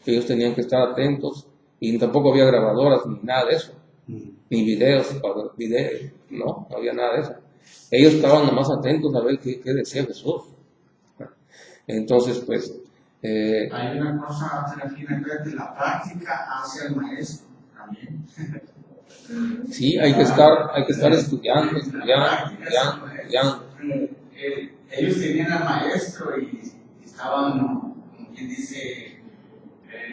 Ellos tenían que estar atentos. Y tampoco había grabadoras ni nada de eso. Ni videos, no había nada de eso. Ellos estaban nomás atentos a ver qué decía Jesús. Entonces, pues... hay una cosa, Serafina, que la práctica hace al maestro también. Sí, hay que estar estudiando. Ellos tenían al maestro y estaban, como quien dice,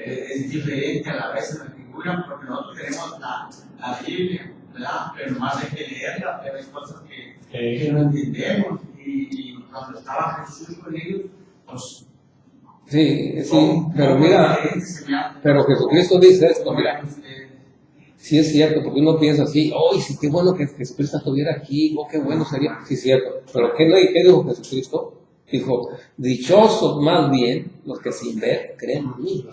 es diferente a la vez en la figura, porque nosotros tenemos la Biblia, ¿verdad? Pero más hay que leerla, pero hay cosas que no entendemos. Y cuando estaba Jesús con ellos, pues... Sí, pero mira, pero Jesucristo dice esto, mira. Sí es cierto, porque uno piensa así, ¡ay, sí, qué bueno que Jesucristo estuviera aquí! ¡Oh, qué bueno sería! Sí es cierto, pero ¿qué dijo Jesucristo? Dijo, dichosos más bien los que sin ver creen en mí.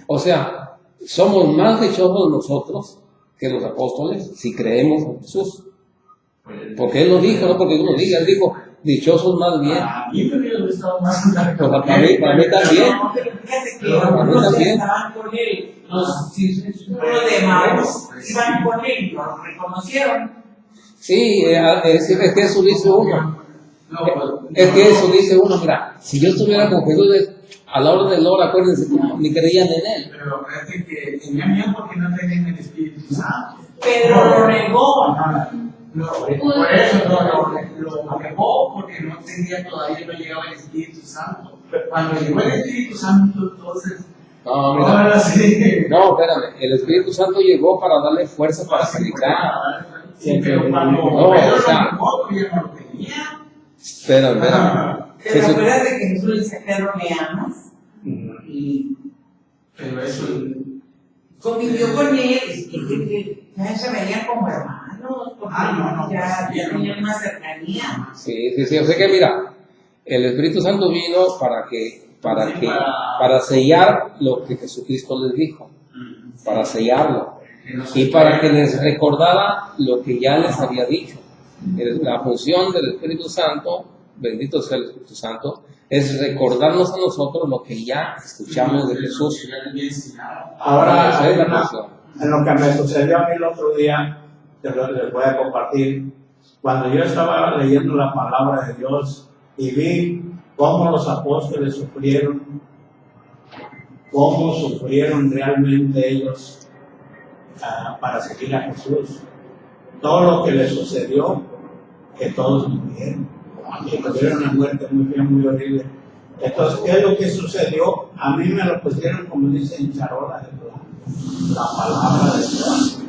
O sea, somos más dichosos nosotros que los apóstoles si creemos en Jesús. Porque Él lo dijo, no porque uno diga, Él dijo, dichosos más bien. A mí también me estaba más para mí también. Fíjate que algunos estaban con Él, los discípulos de Maús iban con Él, lo reconocieron. Sí, es que eso dice uno. Es que eso dice uno, mira, si yo estuviera con Jesús a la hora de la hora, acuérdense, ni creían en Él. Pero acuérdate que tenían miedo porque no tenían el Espíritu Santo. Pedro lo negó. Por eso lo negó, porque no tenía, todavía no llegaba el Espíritu Santo. Cuando llegó el Espíritu Santo, entonces... No, mira, ahora sí. No, espérame, el Espíritu Santo llegó para darle fuerza para predicar. Sí, pero cuando No, Pedro o sea, lo negó, todavía no lo tenía. Espérame. Pero acuérdate que Jesús le dice, Pedro, ¿me amas? Y Pero eso... convivió con él, que se veían como hermanos. hermanos, porque no, ya pues, tenían más cercanía. Sí. O sea que mira, el Espíritu Santo vino para sellar lo que Jesucristo les dijo, para sellarlo, y para que les recordara lo que ya les había dicho. La función del Espíritu Santo, bendito sea el Espíritu Santo, es recordarnos a nosotros lo que ya escuchamos de Jesús. Ahora, Esa es la función. en lo que me sucedió a mí el otro día, les voy a compartir. Cuando yo estaba leyendo la palabra de Dios y vi cómo los apóstoles cómo sufrieron realmente ellos para seguir a Jesús. Todo lo que les sucedió, que todos murieron, que tuvieron una muerte muy fea, muy horrible. Entonces, ¿qué es lo que sucedió? A mí me lo pusieron, como dicen, charola de plata, la palabra de Dios.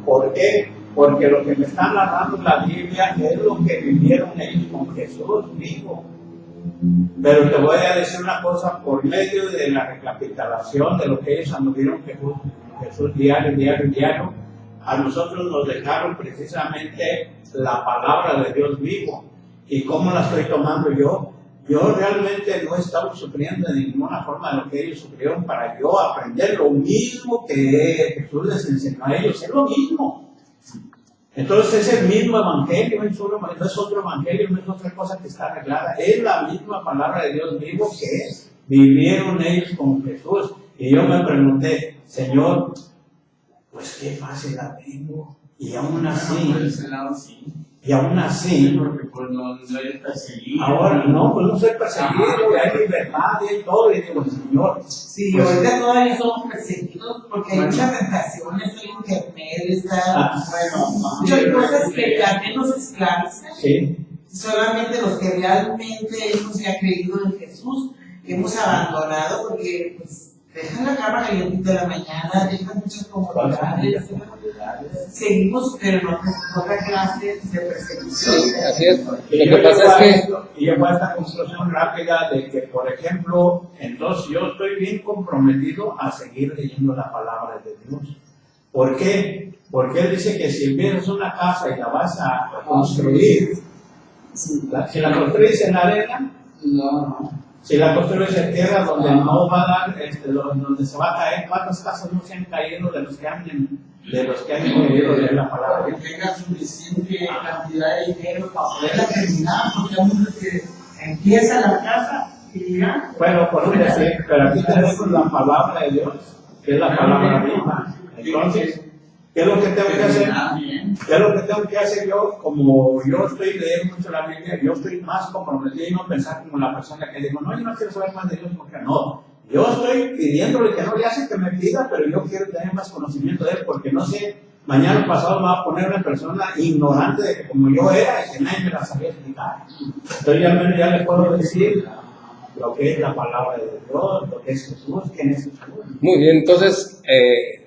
¿Por qué? Porque lo que me está narrando la Biblia es lo que vivieron ellos con Jesús mismo. Pero te voy a decir una cosa, por medio de la recapitulación de lo que ellos anduvieron Jesús diario, a nosotros nos dejaron precisamente la palabra de Dios vivo. ¿Y cómo la estoy tomando yo? Yo realmente no estaba sufriendo de ninguna forma de lo que ellos sufrieron para yo aprender lo mismo que Jesús les enseñó a ellos. Es lo mismo. Entonces es el mismo evangelio, no es otro evangelio, no es otra cosa que está arreglada. Es la misma palabra de Dios vivo que vivieron ellos con Jesús. Y yo me pregunté, Señor, pues qué fácil la tengo. Y aún así, porque pues no eres perseguido. ahora no, pues no soy perseguido, hay libertad y todo, y digo, Señor. Sí, pues, ahorita todavía somos perseguidos porque hay muchas tentaciones en internet, está muchas cosas que también nos esclavizan. sí, Solamente los que realmente hemos ya creído en Jesús, hemos abandonado porque pues, dejan la cama caliente de la mañana, dejan muchas comodidades, seguimos, pero no con otra clase de persecución. Sí, así es. Lo y que yo pasa es que llego a esta conclusión rápida de que, por ejemplo, entonces yo estoy bien comprometido a seguir leyendo la palabra de Dios. ¿Por qué? Porque Él dice que si empiezas una casa y la vas a construir, si la construyes en arena, si la construyes en tierra donde no va a dar, donde se va a caer, ¿cuántas casas no se han caído de los que han oído leer la palabra de Dios? Que tenga suficiente cantidad de dinero para poderla terminar, porque hay muchos que empieza la casa y ya. Bueno, por un decir, pero aquí tenemos la palabra de Dios, que es la palabra viva. Entonces, ¿qué es lo que tengo que hacer? ¿Qué es lo que tengo que hacer yo? Como yo estoy leyendo mucho la Biblia, yo estoy más comprometido y no pensar como la persona que digo, no, yo no quiero saber más de Dios porque no. Yo estoy pidiéndole que no le hace que me pida, pero yo quiero tener más conocimiento de Él porque no sé, mañana o pasado me va a poner una persona ignorante de que como yo era y que nadie me la sabía explicar. Entonces ya le puedo decir lo que es la palabra de Dios, lo que es Jesús, quién es Jesús. muy bien, entonces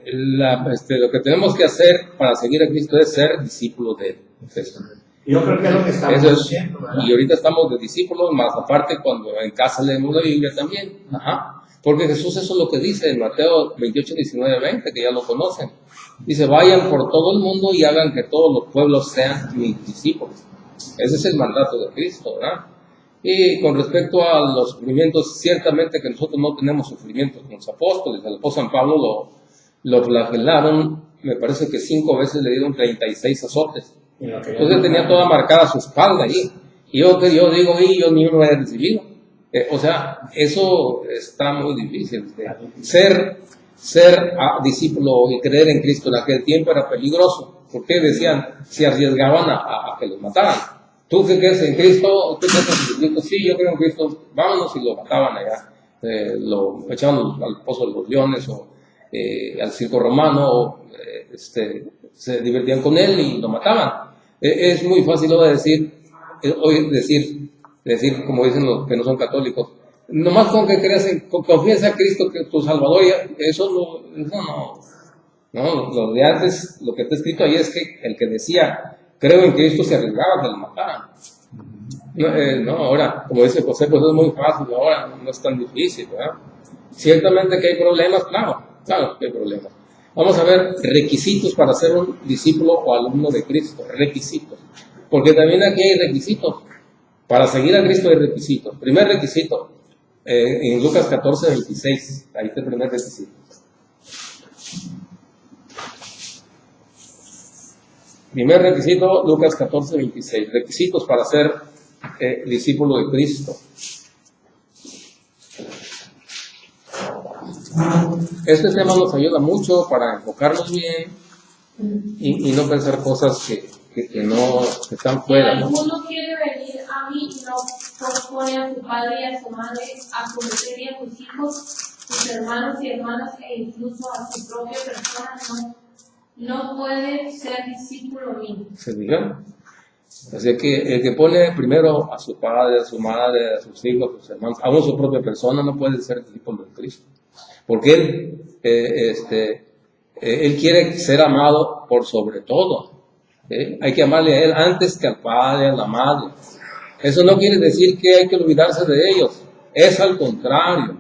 lo que tenemos que hacer para seguir a Cristo es ser discípulos de Jesús. Yo creo que es lo que estamos Eso es, haciendo, ¿verdad? y ahorita estamos de discípulos, más aparte cuando en casa leemos la Biblia también. Porque Jesús eso es lo que dice en Mateo 28, 19, 20, que ya lo conocen. Dice, vayan por todo el mundo y hagan que todos los pueblos sean mis discípulos. Ese es el mandato de Cristo, ¿verdad? Y con respecto a los sufrimientos, ciertamente que nosotros no tenemos sufrimientos con los apóstoles. El apóstol San Pablo lo flagelaron, me parece que 5 veces le dieron 36 azotes. Entonces tenía toda marcada su espalda ahí. Y yo digo, yo ni uno he recibido. O sea, eso está muy difícil. Ser discípulo y creer en Cristo en aquel tiempo era peligroso. Porque decían, se arriesgaban a que los mataran. ¿Tú qué crees en Cristo? ¿Tú crees en Cristo? Sí, yo creo en Cristo. Vámonos, y lo mataban allá. Lo echaban al pozo de los leones o al circo romano. Se divertían con él y lo mataban. Es muy fácil hoy decir, como dicen los que no son católicos, nomás con que creas confíes a Cristo que tu Salvador, eso no, lo de antes, lo que está escrito ahí es que el que decía, creo en Cristo, se arriesgaba a que lo mataran. Ahora, como dice José, pues es muy fácil, ahora no es tan difícil, ¿verdad? Ciertamente que hay problemas, claro que hay problemas. Vamos a ver requisitos para ser un discípulo o alumno de Cristo. Requisitos. Porque también aquí hay requisitos. Para seguir a Cristo hay requisitos. Primer requisito, en Lucas 14, 26. Ahí está el primer requisito. Primer requisito, Lucas 14, 26. Requisitos para ser discípulo de Cristo. Este tema nos ayuda mucho para enfocarnos bien y no pensar cosas que no que están fuera, ¿no? Alguno quiere venir a mí y no propone a su padre y a su madre, a su mujer y a sus hijos, sus hermanos y hermanas, e incluso a su propia persona, no puede ser discípulo mío. ¿Se diga? Así que el que pone primero a su padre, a su madre, a sus hijos, a sus hermanos, aún su propia persona, no puede ser discípulo de Cristo. Porque él quiere ser amado por sobre todo. Hay que amarle a él antes que al padre, a la madre. Eso no quiere decir que hay que olvidarse de ellos. Es al contrario.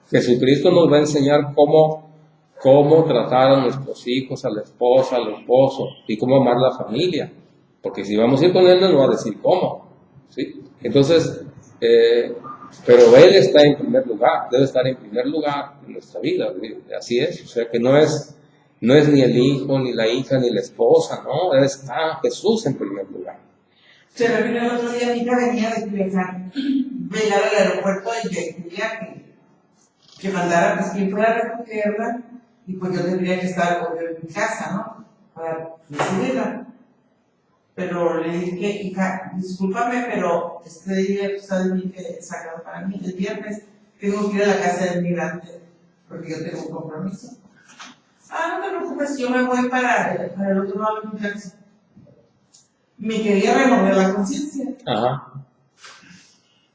Jesucristo nos va a enseñar cómo tratar a nuestros hijos, a la esposa, al esposo, y cómo amar la familia. Porque si vamos a ir con él, nos va a decir cómo. ¿Sí? Entonces, pero él está en primer lugar, debe estar en primer lugar en nuestra vida. Así es. O sea que no es ni el hijo, ni la hija, ni la esposa, ¿no? Está Jesús en primer lugar. Se refiere el otro día, mi hija venía de viajar, llegar al aeropuerto y que quería que mandara, pues, quien fuera a recogerla, y pues yo tendría que estar en mi casa, ¿no? Para recibirla. Pero le dije, hija, discúlpame, pero este día tú sabes bien que sacaron para mí, el viernes tengo que ir a la casa del migrante, porque yo tengo un compromiso. No te preocupes, yo me voy para el otro lado de mi casa. Me quería remover la conciencia. Ajá.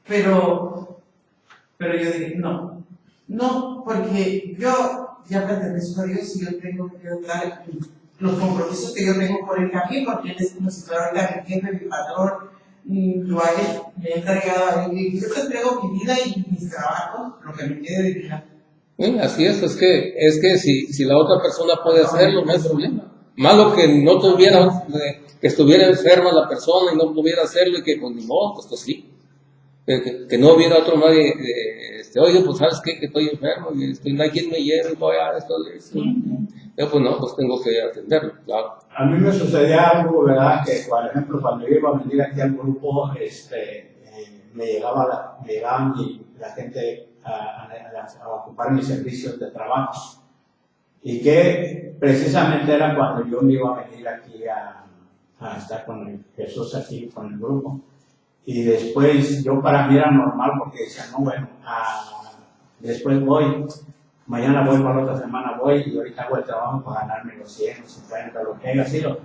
Pero yo dije, no, porque yo ya pertenezco a Dios y yo tengo que dar los compromisos que yo tengo por el camino, porque Él es como si fuera mi jefe, mi patrón, lo me he entregado a Él. Y yo te entrego mi vida y mis trabajos, lo que me quede de vida. Así es que si la otra persona puede hacerlo, no hay problema. Malo que no tuviera, que estuviera enferma la persona y no pudiera hacerlo y que pues ni modo, pues sí. Que no hubiera otro nadie, oye, pues sabes qué, que estoy enfermo y no hay quien me lleve, voy a esto. Yo pues no, pues tengo que atenderlo, claro. A mí me sucedía algo, ¿verdad? Que por ejemplo cuando yo iba a venir aquí al grupo, me llegaba la gente a ocupar mis servicios de trabajo. Y que precisamente era cuando yo me iba a venir aquí a estar con Jesús aquí, con el grupo. Y después, yo para mí era normal porque decía, no, bueno, después voy, mañana voy, para la otra semana voy, y ahorita hago el trabajo para ganarme los 100, los 50, lo que haya sido.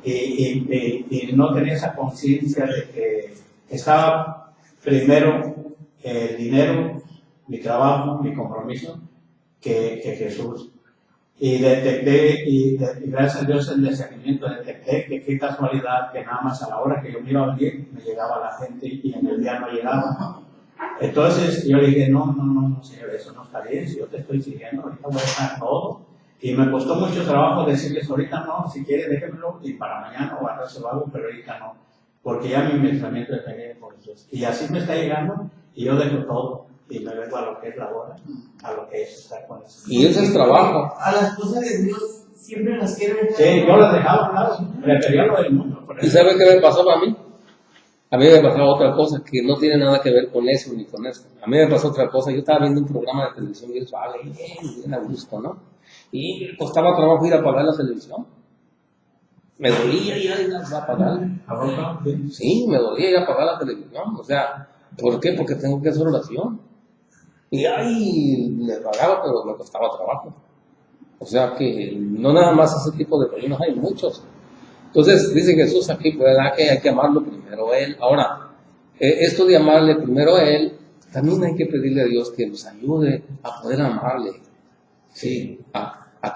Y no tenía esa conciencia de que estaba primero el dinero, mi trabajo, mi compromiso, que Jesús. Y detecté, y gracias a Dios el discernimiento, detecté que qué casualidad que nada más a la hora que yo me iba a venir, me llegaba la gente y en el día no llegaba. Entonces yo le dije, no, señor, eso no está bien, si yo te estoy siguiendo, ahorita voy a dejar todo. Y me costó mucho trabajo decirles, ahorita no, si quiere déjenmelo, y para mañana o al rato lo hago, pero ahorita no. Porque ya mi pensamiento depende por Dios. Y así me está llegando, y yo dejo todo. Y me vengo a lo que es la hora, a lo que es estar con eso. Y ese es trabajo. A las cosas de Dios siempre las quiero dejar. Sí, yo las dejaba a un lado, prefería lo del mundo. ¿Y sabe qué me pasó a mí? A mí me pasaba otra cosa que no tiene nada que ver con eso ni con esto. A mí me pasó otra cosa. Yo estaba viendo un programa de televisión bien suave, bien a gusto, ¿no? Y me costaba trabajo ir a apagar la televisión. Me dolía ir a apagar. Sí, me dolía ir a apagar la televisión. O sea, ¿por qué? Porque tengo que hacer oración. Y ahí le pagaba, pero me costaba trabajo. O sea que no nada más ese tipo de problemas, hay muchos. Entonces, dice Jesús aquí, pues, que hay que amarlo primero a Él. Ahora, esto de amarle primero a Él, también hay que pedirle a Dios que nos ayude a poder amarle. Sí, a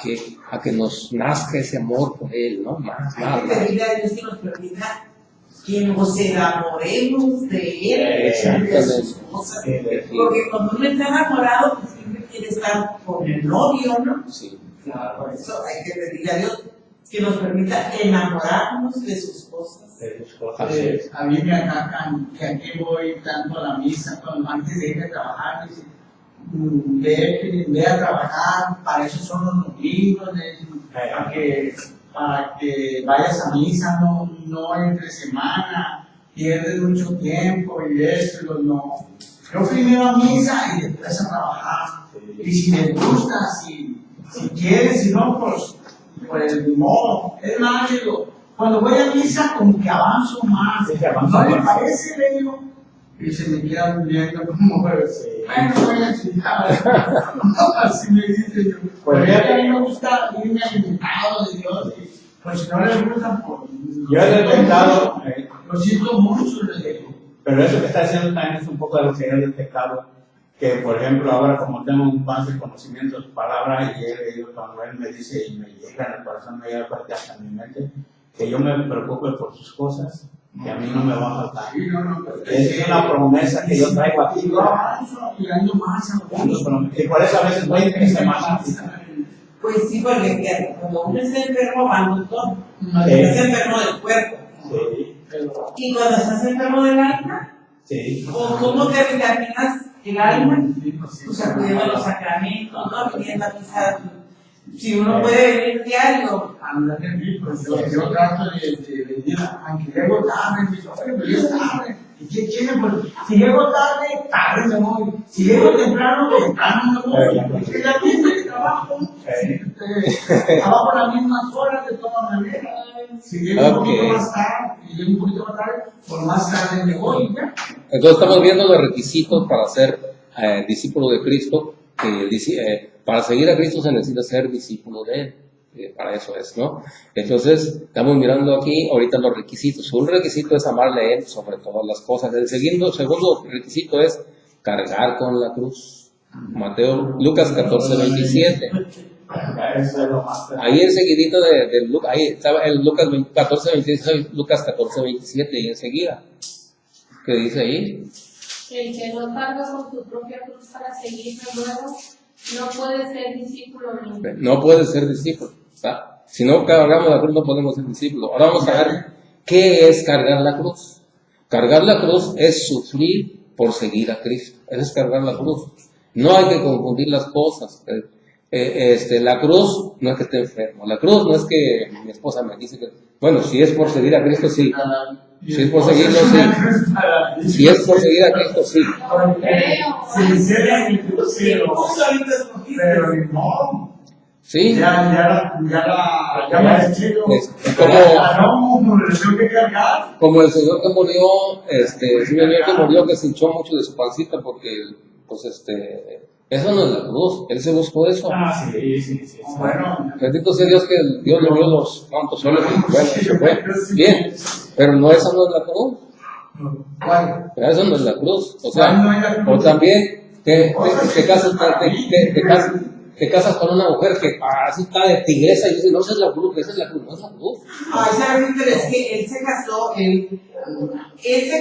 que nos nazca ese amor por Él, ¿no? Más. Hay que pedirle a Dios que nos permita que nos enamoremos de Él, de sus cosas. Porque cuando uno está enamorado, pues siempre quiere estar con el novio, ¿no? Sí. Claro, por eso hay que pedirle a Dios que nos permita enamorarnos de sus cosas. de sus cosas. Así es. A mí me atacan que aquí voy tanto a la misa, antes de ir a trabajar, dicen, ve a trabajar, para eso son los domingos, para que vayas a misa, no entre semana, pierdes mucho tiempo y eso, y no. Yo primero a misa y después a trabajar. Y si les gusta, si quieres, si no, pues no. Es más, digo, cuando voy a misa, como que avanzo más. Sí, avanza ¿No le más. parece, le digo? Y se me quedan viendo como, pues, bueno, voy a chingar. Así me dice yo. Pues Pero fíjate. a mí me gusta irme alimentado de Dios. Y, pues si no les gusta, pues. Yo he detectado, Lo siento mucho, les digo. pero eso que está haciendo también es un poco de lo que he detectado, que por ejemplo ahora como tengo más de conocimiento de su palabra y he leído cuando él me dice y me llega en el corazón, me llega parte hasta en mi mente, que yo me preocupe por sus cosas, que a mí no me va a faltar. Sí, no, pues, Es una promesa que yo traigo aquí. yo avanzo, y ando más, Y por eso a veces voy en semanas. Pues sí, porque fíjate, cuando uno está enfermo va al doctor, cuando Sí. estás enfermo del cuerpo. Sí, Y cuando estás enfermo del alma, sí. ¿cómo te vitaminas el alma? Pues acudiendo a los sacramentos, ¿no? Viniendo a misa. Si uno puede venir diario, Ándale, pues yo trato de venir, aunque llego tarde, me dice, oye, pero yo tarde. ¿Y qué tiene? Pues si llego tarde me voy. Si llego temprano me voy. Porque ya tiene trabajo. Trabajo las mismas horas de todas maneras. Si llego un poquito más tarde, por más tarde me voy, ¿ya? Entonces estamos viendo los requisitos para ser discípulo de Cristo, que para seguir a Cristo se necesita ser discípulo de Él, para eso es, ¿no? Entonces estamos mirando aquí ahorita los requisitos. Un requisito es amarle a Él sobre todas las cosas. El segundo requisito es cargar con la cruz. Lucas 14:27. Eso es lo más. Ahí enseguidito ahí estaba el Lucas 14:26, Lucas 14:27 y enseguida. ¿Qué dice ahí? El que no carga con su propia cruz para seguirme luego, no puede ser discípulo mío. No puede ser discípulo. ¿Está? Si no cargamos la cruz no podemos ser discípulos. Ahora vamos a ver qué es cargar la cruz. Cargar la cruz es sufrir por seguir a Cristo. Eso es cargar la cruz. No hay que confundir las cosas. La cruz no es que esté enfermo. La cruz no es que mi esposa me dice que, bueno, si es por seguir a Cristo, sí. Si es por seguirlo, sí. Si es por seguir a Cristo, sí. Pero no. Sí. Ya me eché yo. Es como el señor que murió, el señor que murió que se hinchó mucho de su pancita porque, pues, eso no es la cruz. Él se buscó eso. Sí. Bueno, Bendito sea Dios que Dios le dio los cuantos soles y bueno, se fue. Bien, pero no, esa no es la cruz. ¿cuál? Pero eso no es la cruz. O ¿Cuál no sea, es la cruz? o también te casas con una mujer que así está de tigresa y dice, no, esa es la cruz, esa es la cruz, no es la cruz. ¿sabes? Pero es que él se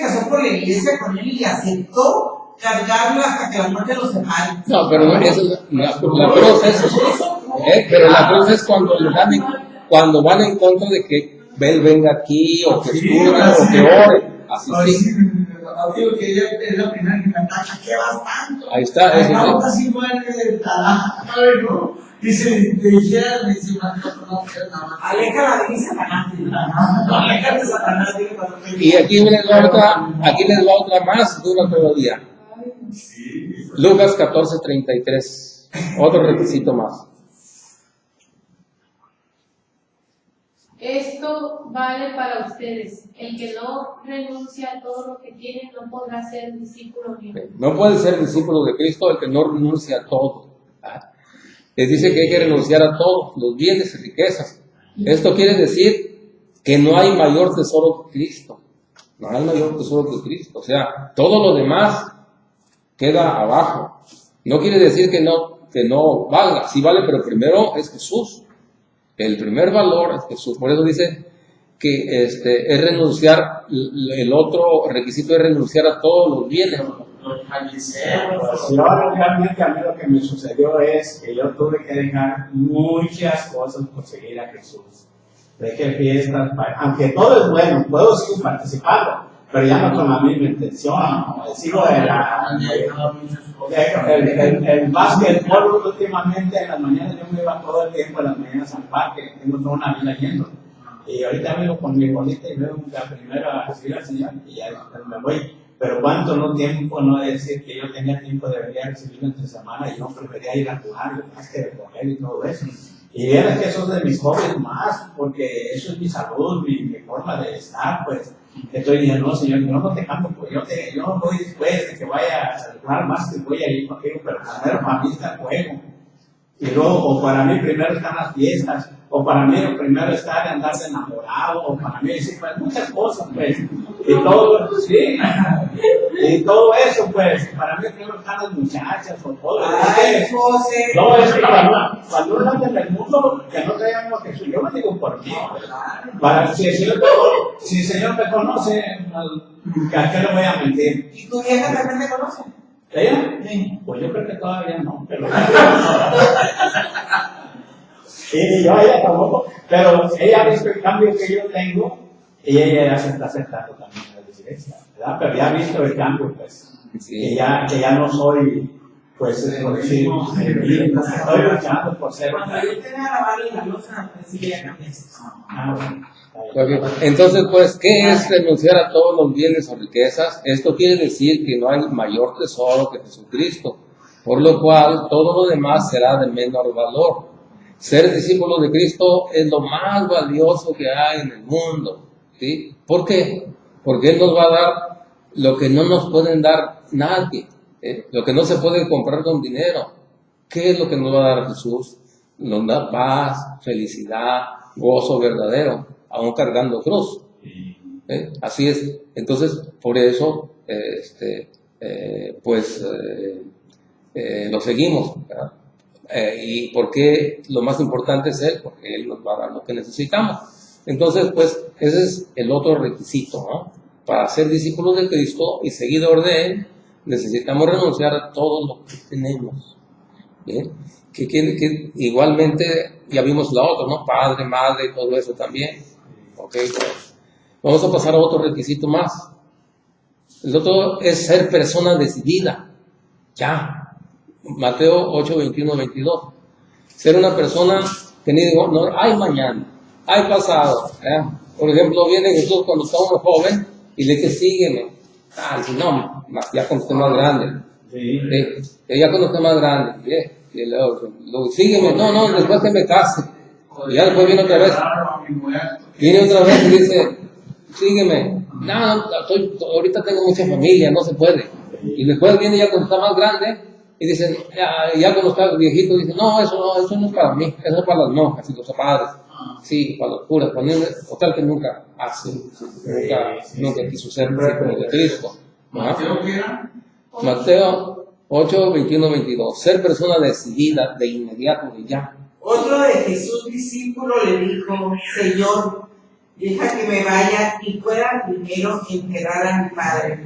casó por la iglesia con él y aceptó cargarlo hasta que la muerte lo separe. No, pero no, esa es la cruz es, pero la cruz es cuando van en contra de que él venga aquí, o que estudie, o que ore. Así sí. Digo que ella es la primera que me ataca, ¿qué vas tanto? Ahí está, eso La sí. otra sí muere de talajo. Dice, te dijera, me dice, no, nada más. Aléjala de mí, Satanás. Aléjala de Satanás. Dile cuando te Y aquí les va otra más dura todavía. Lucas 14:33. Otro requisito más. Esto vale para ustedes. El que no renuncia a todo lo que tiene no podrá ser discípulo mío. No puede ser discípulo de Cristo el que no renuncia a todo. Les dice que hay que renunciar a todo, los bienes y riquezas. Esto quiere decir que no hay mayor tesoro que Cristo. No hay mayor tesoro que Cristo. O sea, todo lo demás queda abajo. No quiere decir que no valga. Sí vale, pero primero es Jesús. El primer valor es Jesús. Por eso dice que es renunciar, el otro requisito es renunciar a todos los bienes. los fariseos. Pues yo realmente a mí lo que me sucedió es que yo tuve que dejar muchas cosas por seguir a Jesús. Dejé fiestas, aunque todo es bueno, puedo seguir participando, pero ya no con la misma intención. Sigo el básquetbol últimamente en las mañanas, yo me iba todo el tiempo en las mañanas al parque, tengo toda una vida yendo. Y ahorita vengo con mi bolita y veo la primera recibir al Señor y ya me voy. Pero cuánto no tiempo, no decir que yo tenía tiempo de venir a recibirlo entre semana y yo prefería ir a jugar, más que de comer y todo eso. Y vieron que eso es de mis hobbies más, porque eso es mi salud, mi forma de estar, pues. Estoy diciendo, no, Señor, yo no te cambio, pues yo voy después de que vaya a jugar más, que voy a ir contigo, pero primero para mí está el juego. Y luego, o para mí primero están las fiestas, o para mí primero está de andar de enamorado, o para mí, sí, pues muchas cosas, pues. Y todo, sí, y todo eso, pues, para mí primero están las muchachas, o todo. Ay, José. No, es que cuando uno anda en el mundo, que no traigan lo que soy, yo lo digo por mí. Para, si el Señor me conoce, ¿a qué le voy a mentir? ¿Y tu vieja también te conoce? ¿Ella? Sí. Pues yo creo que todavía no, pero... y yo ella tampoco, pero ella ha visto el cambio que yo tengo y ella ya se está acercando también a la iglesia, ¿verdad? Pero ya ha visto el cambio, pues, que ya no soy, pues, estoy luchando por ser. Cuando yo tenía la barra y la loza, sí que ya cambié. Okay. Entonces, pues, ¿qué es renunciar a todos los bienes o riquezas? Esto quiere decir que no hay mayor tesoro que Jesucristo, por lo cual todo lo demás será de menor valor. Ser discípulo de Cristo es lo más valioso que hay en el mundo, ¿sí? ¿Por qué? Porque Él nos va a dar lo que no nos pueden dar nadie, lo que no se puede comprar con dinero. ¿Qué es lo que nos va a dar Jesús? Nos da paz, felicidad, gozo verdadero, aún cargando cruz. Así es. Entonces, por eso, lo seguimos, ¿verdad? Y porque lo más importante es Él, porque Él nos va a dar lo que necesitamos. Entonces, pues, ese es el otro requisito, ¿no? Para ser discípulos de Cristo y seguidor de Él, necesitamos renunciar a todo lo que tenemos. ¿Bien? Que igualmente, ya vimos la otra, ¿no? Padre, madre, todo eso también. Ok, pues, vamos a pasar a otro requisito más. El otro es ser persona decidida. Ya. Mateo 8, 21, 22. Ser una persona que ni digo, no, hay mañana, hay pasado. Por ejemplo, viene Jesús cuando está uno joven y le dice, sígueme. No, ya cuando esté más grande. Ya cuando esté más grande. Y luego, sígueme. No, después que me case. Y ya después viene otra vez. Viene otra vez y dice, sígueme. No, ahorita tengo mucha familia, no se puede. Y después viene ya cuando está más grande. Y dicen, ya cuando está viejito, dicen, no, eso no es para mí, eso es para las monjas y los padres, sí, para los curas, total que nunca hace, nunca quiso ser discípulo de Cristo. ¿Mateo qué era? Mateo 8, 21, 22, ser persona decidida de inmediato, de ya. Otro de Jesús discípulo le dijo, Señor, deja que me vaya y pueda primero enterrar a mi padre.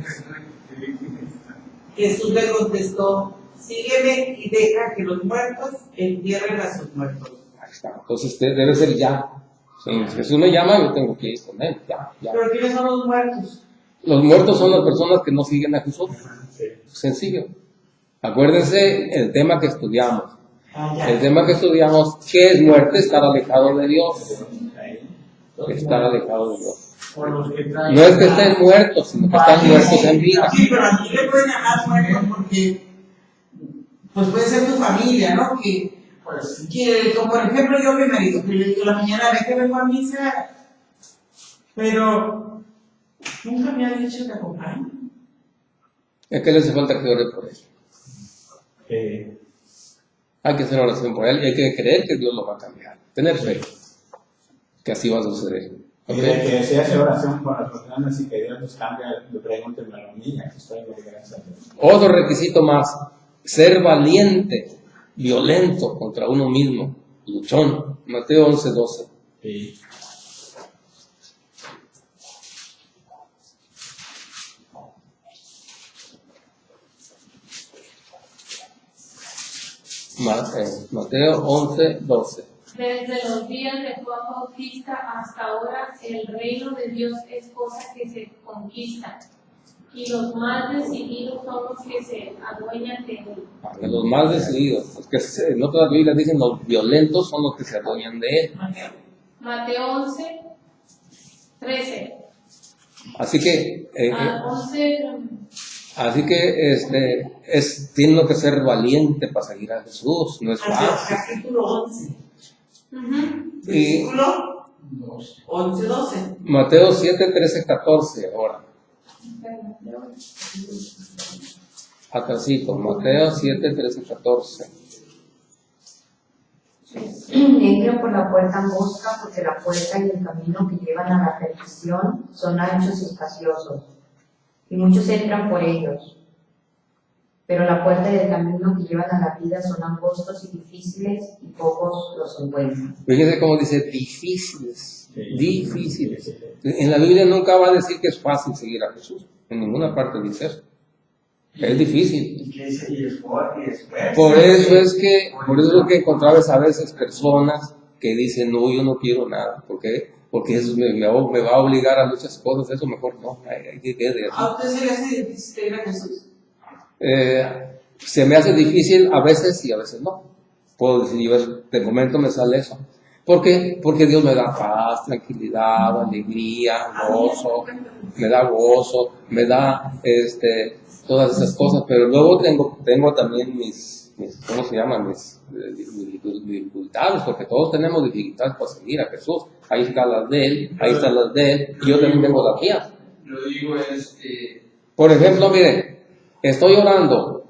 Jesús le contestó, sígueme y deja que los muertos entierren a sus muertos. Ahí está. Entonces debe ser ya. Si Jesús me llama, yo tengo que ir con Él. Ya. ¿Pero quiénes son los muertos? Los muertos son las personas que no siguen a Jesús. Sencillo. Acuérdense el tema que estudiamos. El tema que estudiamos, ¿qué es muerte? Estar alejado de Dios. Estar alejado de Dios. No es que estén muertos, sino que están muertos en vida. Sí, pero aquí le pueden llamar muertos porque pues puede ser tu familia, ¿no? Que como por ejemplo yo mi marido, que le digo la mañana ve que vengo a misa, pero nunca me ha dicho que acompañe. Es que le hace falta que ore por él. Hay que hacer oración por él y hay que creer que Dios lo va a cambiar. Tener fe, que así va a suceder. Y de que se hace oración por las personas y que Dios nos cambia, le pregúntenme a la niña, que estoy muy gracias a Dios. Otro requisito más, ser valiente, violento contra uno mismo, luchón. Mateo 11, 12. Sí. Mateo 11, 12. Desde los días de Juan Bautista hasta ahora, el reino de Dios es cosa que se conquista, y los más decididos son los que se adueñan de él. Los más decididos, los que en otras Biblias dicen los violentos son los que se adueñan de él. Mateo 11, 13. Así que, 11. así que tiene que ser valiente para seguir a Jesús, no es fácil. Capítulo 11. Y Versículo 11, 12. Mateo 7, 13, 14 ahora. Atrasito, Mateo 7, 13, 14. Entren por la puerta angosta, porque la puerta y el camino que llevan a la perdición son anchos y espaciosos, y muchos entran por ellos. Pero la puerta y el camino que llevan a la vida son angostos y difíciles, y pocos los encuentran. Fíjense cómo dice difíciles, difíciles. En la Biblia nunca va a decir que es fácil seguir a Jesús. En ninguna parte dice eso. Es difícil. Por eso es que encontrabas a veces personas que dicen, no, yo no quiero nada. ¿Por qué? Porque eso me va a obligar a muchas cosas. Eso mejor no. Hay que quede así. ¿A usted se le hace difícil seguir a Jesús? Se me hace difícil a veces y a veces no. Puedo decir, yo de momento me sale eso. ¿Por qué? Porque Dios me da paz, tranquilidad, alegría, gozo, me da gozo, me da todas esas cosas, pero luego tengo también mis ¿cómo se llaman? Mis dificultades, porque todos tenemos dificultades para seguir a Jesús. Ahí están las de él, ahí están las de él, y yo también tengo las mías. Lo digo Por ejemplo, miren, estoy orando.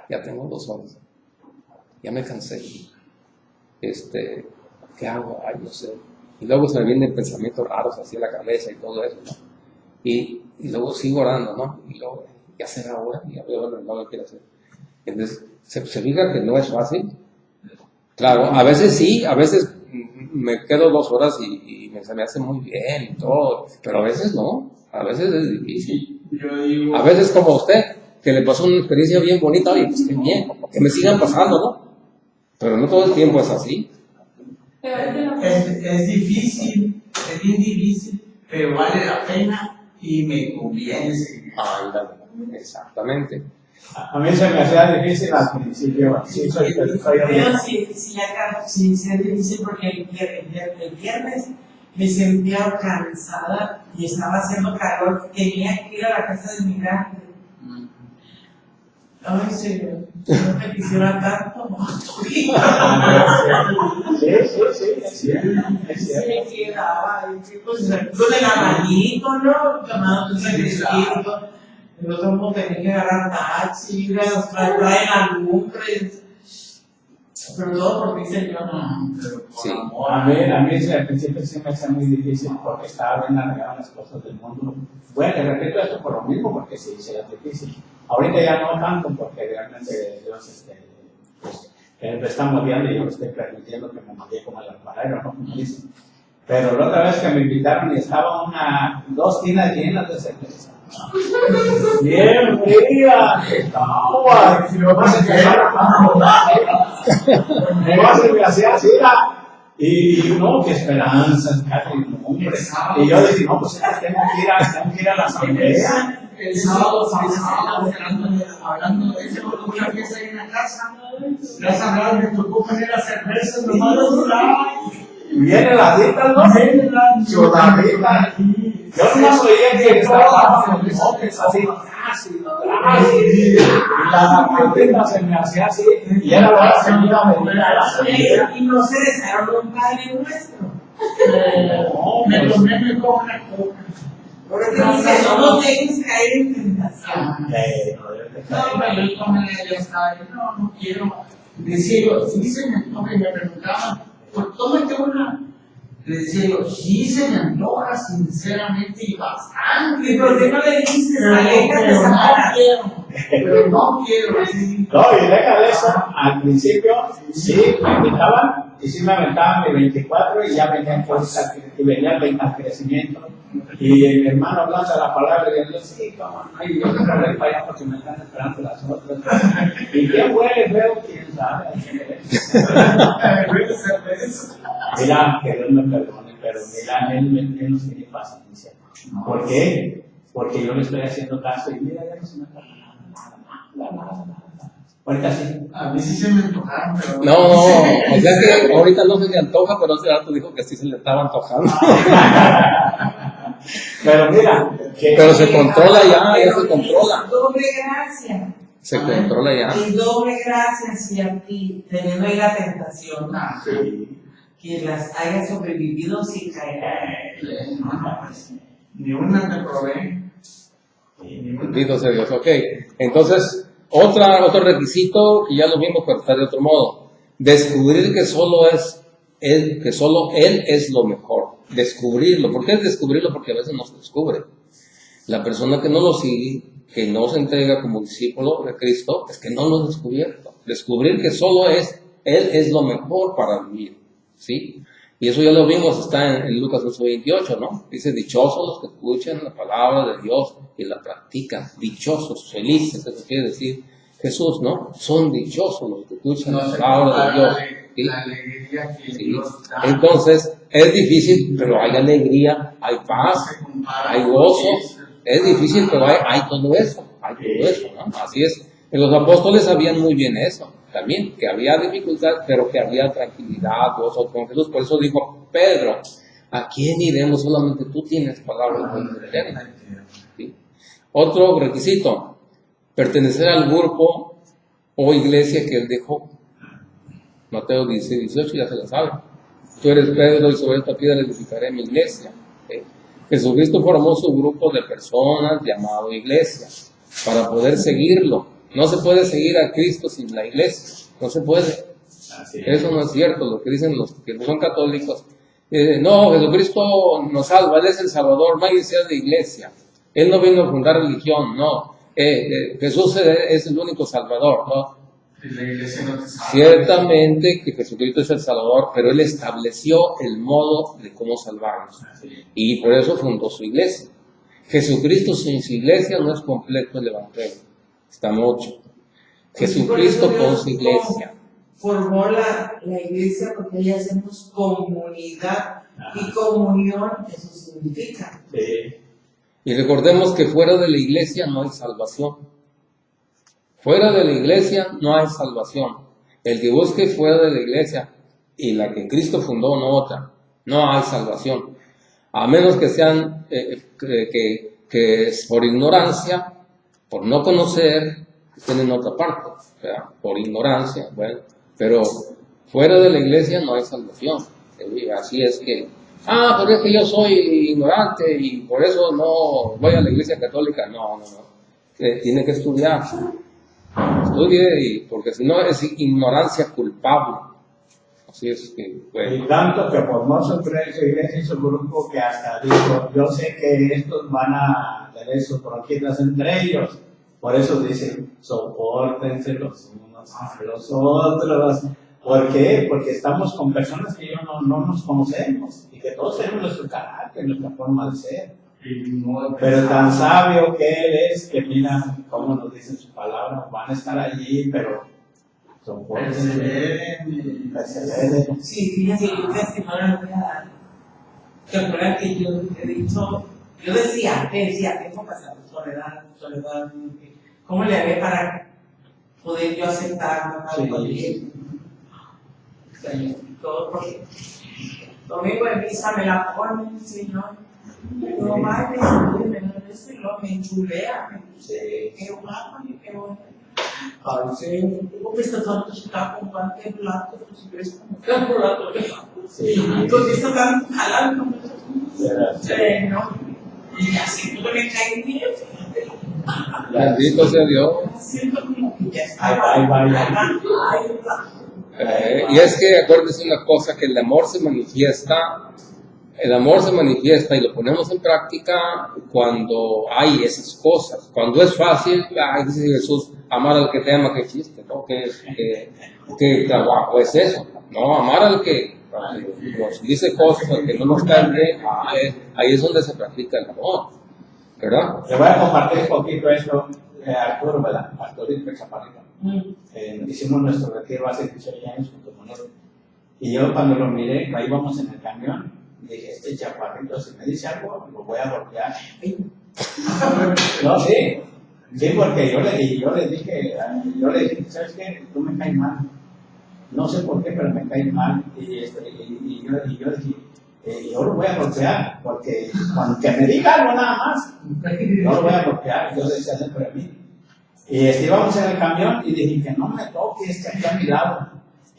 Ya tengo 2 horas. Ya me cansé. ¿Qué hago? Ay, no sé. Y luego se me vienen pensamientos raros así en la cabeza y todo eso, ¿no? Y luego sigo orando, ¿no? Y luego, ¿qué hacer ahora? Y ya veo, no lo quiero hacer. Entonces, ¿se fija que no es fácil? Claro, a veces sí, a veces me quedo 2 horas y se me hace muy bien y todo, pero a veces no, a veces es difícil. A veces como usted, que le pasó una experiencia bien bonita, oye, pues qué bien, que me sigan pasando, ¿no? Pero no todo el tiempo es así. Es difícil, es bien difícil, pero vale la pena y me conviene seguir. Exactamente. A mí se me hacía difícil al principio. Sí, Pero sí es difícil porque el viernes me sentía cansada y estaba haciendo calor. Tenía que ir a la casa del migrante. Ay, señor, no me quisiera tanto. Sí. Se quedaba pues, con el abanico, ¿no? Tomando un refresquito. El otro tenía que agarrar taxi, traer alumbre. Pero todo por mí, señor. Sí. A mí al principio sí me hacía muy difícil porque estaba bien arreglado las cosas del mundo. Bueno, te repito esto por lo mismo, porque sí, se es difícil. Ahorita ya no tanto, porque realmente Dios me está moviendo y yo le estoy permitiendo que me movie como el alfarero, ¿no? Como dicen. Pero la otra vez que me invitaron y estaba 2 tinas llenas de cerveza. Bien fría, estaba. Y luego se me hacía así, y no, qué esperanza, hombre. Y yo dije, no, pues tengo que ir a la asamblea. El sábado hablando de eso, una fiesta ahí en la casa. Las hablaban, me tocó poner las cervezas, nomás lo duraba. Viene la dita, ¿no? Viene la chorradita. Yo no oía que estaba así. Y la maquetita se me hacía así. Y era la señora de la asamblea. Y no se dejaron un padre nuestro. Me tomé mejor una coca. Porque dice, no dejes caer en tentación. No, pero yo tomé, ya estaba, no quiero. Decía yo, sí se me antoja, y me preguntaban, pues tómate una. Le decía yo, sí se me antoja, sinceramente, y bastante. ¿Y por qué no le dices, Pero aléjate, no Satanás? quiero. Pero no quiero así. No, y déjale eso, al principio sí me invitaban y sí me aventaban de 24 y ya venían cosas y venía el crecimiento. Y mi hermano hablando la palabra de Dios, sí, cómo no, y yo me cargué para allá porque me están esperando las otras. ¿Y quién huele feo? ¿Quién sabe? Mira, que Dios me perdone, pero mira, él nos tiene paciencia. ¿Por qué? Porque yo le estoy haciendo caso y mira, ya no se me está nada. Ahorita sí. A mí sí se me antojaron, pero... No, o sea que ahorita no se le antoja, pero hace rato dijo que sí se le estaba antojando. Pero mira, Pero se controla ya se controla. Doble gracia. Se controla ya. Y doble gracia si a ti, teniendo ahí la tentación, que las hayas sobrevivido sin caer. Ni una te probé. Bendito sea Dios. Ok, entonces, otro requisito que ya lo vimos, pero está de otro modo. Descubrir que solo Él es lo mejor. Descubrirlo. ¿Por qué es descubrirlo? Porque a veces no se descubre. La persona que no lo sigue, que no se entrega como discípulo de Cristo, es que no lo ha descubierto. Descubrir que solo Él es lo mejor para vivir. ¿Sí? Y eso ya lo vimos, está en Lucas 8:28, ¿no? Dice, dichosos los que escuchan la palabra de Dios y la practican. Dichosos, felices, eso quiere decir Jesús, ¿no? Son dichosos los que escuchan la palabra de Dios. ¿Sí? La alegría que Sí. Dios da. Entonces, es difícil, pero hay alegría, hay paz, Se compara hay con gozo. eso. Es difícil, pero hay todo eso, ¿no? Así es. Y los apóstoles sabían muy bien eso también, que había dificultad, pero que había tranquilidad, gozo con Jesús. Por eso dijo Pedro, ¿a quién iremos? Solamente tú tienes palabras de vida eterna. ¿Sí? Otro requisito, pertenecer al grupo o iglesia que él dejó. Mateo 16:18, ya se la sabe. Tú eres Pedro y sobre esta piedra edificaré mi iglesia. ¿Sí? Jesucristo formó su grupo de personas llamado iglesia para poder seguirlo. No se puede seguir a Cristo sin la iglesia, no se puede. Eso no es cierto, lo que dicen los que no son católicos. No, Jesucristo nos salva, Él es el Salvador, no hay necesidad de iglesia. Él no vino a fundar religión, no. Jesús es el único Salvador, ¿no? La iglesia no te salva. Ciertamente que Jesucristo es el Salvador, pero Él estableció el modo de cómo salvarnos. Y por eso fundó su iglesia. Jesucristo sin su iglesia no es completo el Evangelio. Está mucho. Jesucristo con su iglesia. Formó la iglesia porque ahí hacemos comunidad. Y comunión, eso significa. sí. Y recordemos que fuera de la iglesia no hay salvación. Fuera de la iglesia no hay salvación. El que busque fuera de la iglesia y la que Cristo fundó, no otra, no hay salvación. A menos que sean que por ignorancia, por no conocer, estén en otra parte, ¿verdad? Por ignorancia, bueno, pero fuera de la iglesia no hay salvación. Así es que, pero es que yo soy ignorante y por eso no voy a la iglesia católica. No. Tiene que estudiar. Estudie, porque si no es ignorancia culpable. Así es que, bueno. Y tanto que formó su iglesia y su grupo que hasta dijo, yo sé que estos van a tener sus bronquitas entre ellos. Por eso dicen, sopórtense los unos a los otros. ¿Por qué? Porque estamos con personas que no nos conocemos y que todos tenemos nuestro carácter, nuestra forma de ser. Pero tan sabio que Él es, que mira cómo nos dicen sus palabras, van a estar allí, pero perseveren. Sí, fíjate, yo testimonio no voy a dar. ¿Te acuerdas que yo he dicho, yo decía, tengo pasado soledad, ¿cómo le haré para poder yo aceptar todo? Porque domingo en misa me la ponen, Señor. No más me eso y lo me enchulea. Qué guapo y qué bueno. A veces, ¿cómo está tanto chica con parte de plato? Si quieres como que un plato de entonces está tan jalando. ¿No? Y así tú me caes bien. Bendito sea Dios. Siento como que ya está. Y es que acuérdense una cosa, que el amor se manifiesta el amor se manifiesta y lo ponemos en práctica cuando hay esas cosas. Cuando es fácil, dice Jesús, amar al que te ama, que chiste, ¿no? ¿Qué trabajo es eso? No, amar al que nos dice cosas, al que no nos cae bien, ahí es donde se practica el amor, ¿verdad? Le voy a compartir un poquito esto, Arturo, ¿verdad? Arturito Chaparrito. Hicimos nuestro retiro hace 16 años junto con él. Y yo cuando lo miré, ahí vamos en el camión, dije, este chaparrito, si me dice algo, lo voy a golpear. No, sí, porque yo le dije, ¿sabes qué? Tú me caes mal. No sé por qué, pero me caes mal. Y yo dije, yo lo voy a golpear, porque cuando que me diga algo nada más, no lo voy a golpear, yo decía dentro de mí. Y íbamos en el camión y dije que no me toque aquí a mi lado.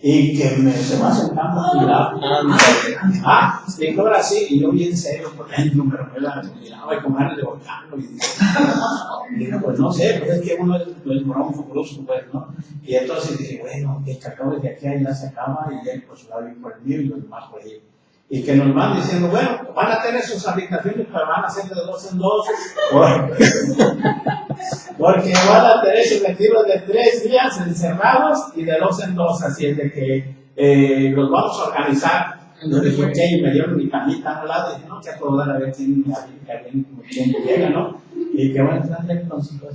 Y que se va sentando a mi lado. Y ahora sí, y yo bien serio por dentro, pero me la miraba y como ganas de volcarlo. Y dije, pues no sé, pues es que uno es bronco, brusco, pues, ¿no? Y entonces dije, bueno, que acabo de aquí a allá se acaba, y él por su lado y por el mío y los demás por ahí. Y que nos van diciendo, bueno, van a tener sus habitaciones, pero van a ser de 2 en 2. Porque van a tener sus retiros de 3 días encerrados y de 2 en 2, así es de que los vamos a organizar. Entonces, y me dieron mi camita al lado y dije, no, que a todo dar a ver quién llega, ¿no? Y que van a estar de consigo.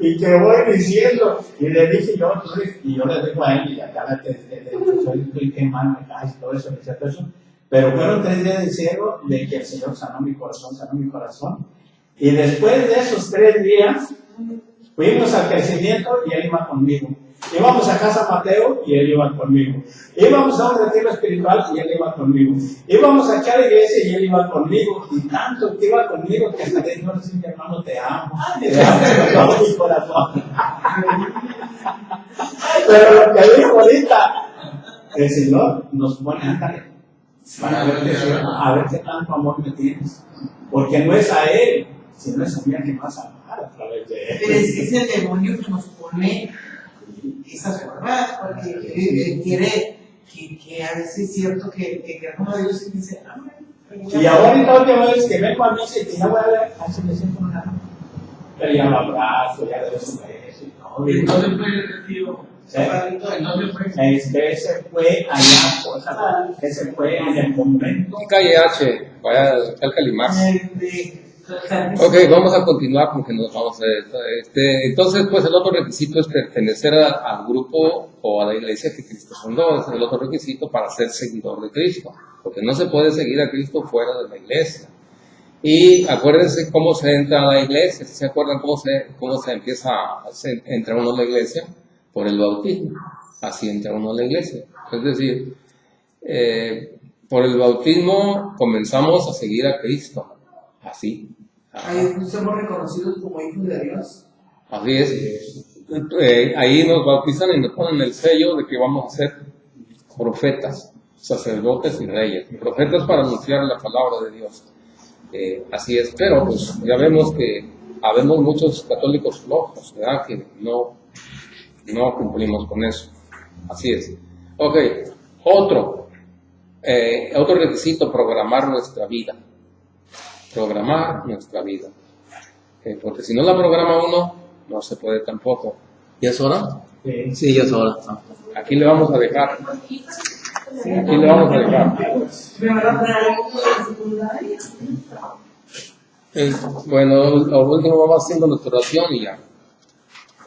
Y que voy diciendo, y le dije yo le digo a él, y acá soy que mal me cae, todo eso, todo eso. Pero fueron 3 días de ciego de que el Señor sanó mi corazón. Y después de esos 3 días, fuimos al crecimiento y él iba conmigo. Íbamos a Casa Mateo y él iba conmigo. Íbamos a un retiro espiritual y él iba conmigo. Íbamos aquí a la iglesia y él iba conmigo. Y tanto que iba conmigo que hasta le dijo, sí, mi hermano, te amo con todo mi corazón. Pero lo que dijo ahorita, el Señor nos pone a andar para ver qué tanto amor me tienes. Porque no es a él, sino es a mí que más amar a través de él. Pero es el demonio que nos pone esas formas, porque él quiere que a veces es cierto que queremos a Dios y dice, y ahorita última vez que vengo a mí y que ya voy a ver, así me siento una. Pero ya lo abrazo, ya le doy un beso y todo. ¿Y dónde fue el retiro? ¿Dónde fue? Ese fue allá, ese fue en el convento. Calle H, vaya al Calimar. Ok, vamos a continuar porque nos vamos a entonces, pues el otro requisito es pertenecer al grupo o a la iglesia que Cristo fundó. Es el otro requisito para ser seguidor de Cristo, porque no se puede seguir a Cristo fuera de la iglesia. Y acuérdense cómo se entra a la iglesia. ¿Se acuerdan cómo se empieza entra uno a la iglesia? Por el bautismo. Así entra uno a la iglesia. Es decir, por el bautismo comenzamos a seguir a Cristo. Así. Ahí somos reconocidos como hijos de Dios. Así es. Ahí nos bautizan y nos ponen el sello de que vamos a ser profetas, sacerdotes y reyes. Profetas para anunciar la palabra de Dios. Así es. Pero pues ya vemos que habemos muchos católicos flojos, ¿verdad? Que no cumplimos con eso. Así es. Ok. Otro requisito, programar nuestra vida. Programar nuestra vida. Porque si no la programa uno, no se puede tampoco. ¿Ya es hora? Sí, ya es hora. Aquí le vamos a dejar. Aquí le vamos a dejar. Bueno, lo último vamos haciendo nuestra oración y ya.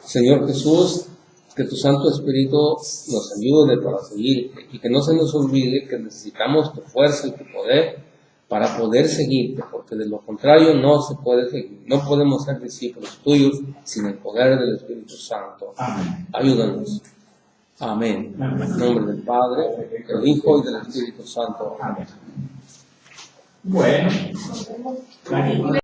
Señor Jesús, que tu Santo Espíritu nos ayude para seguirte y que no se nos olvide que necesitamos tu fuerza y tu poder para poder seguirte, porque de lo contrario no se puede seguir. No podemos ser discípulos tuyos sin el poder del Espíritu Santo. Amén. Ayúdanos. Amén. Amén. En nombre del Padre, del Hijo y del Espíritu Santo. Amén. Bueno.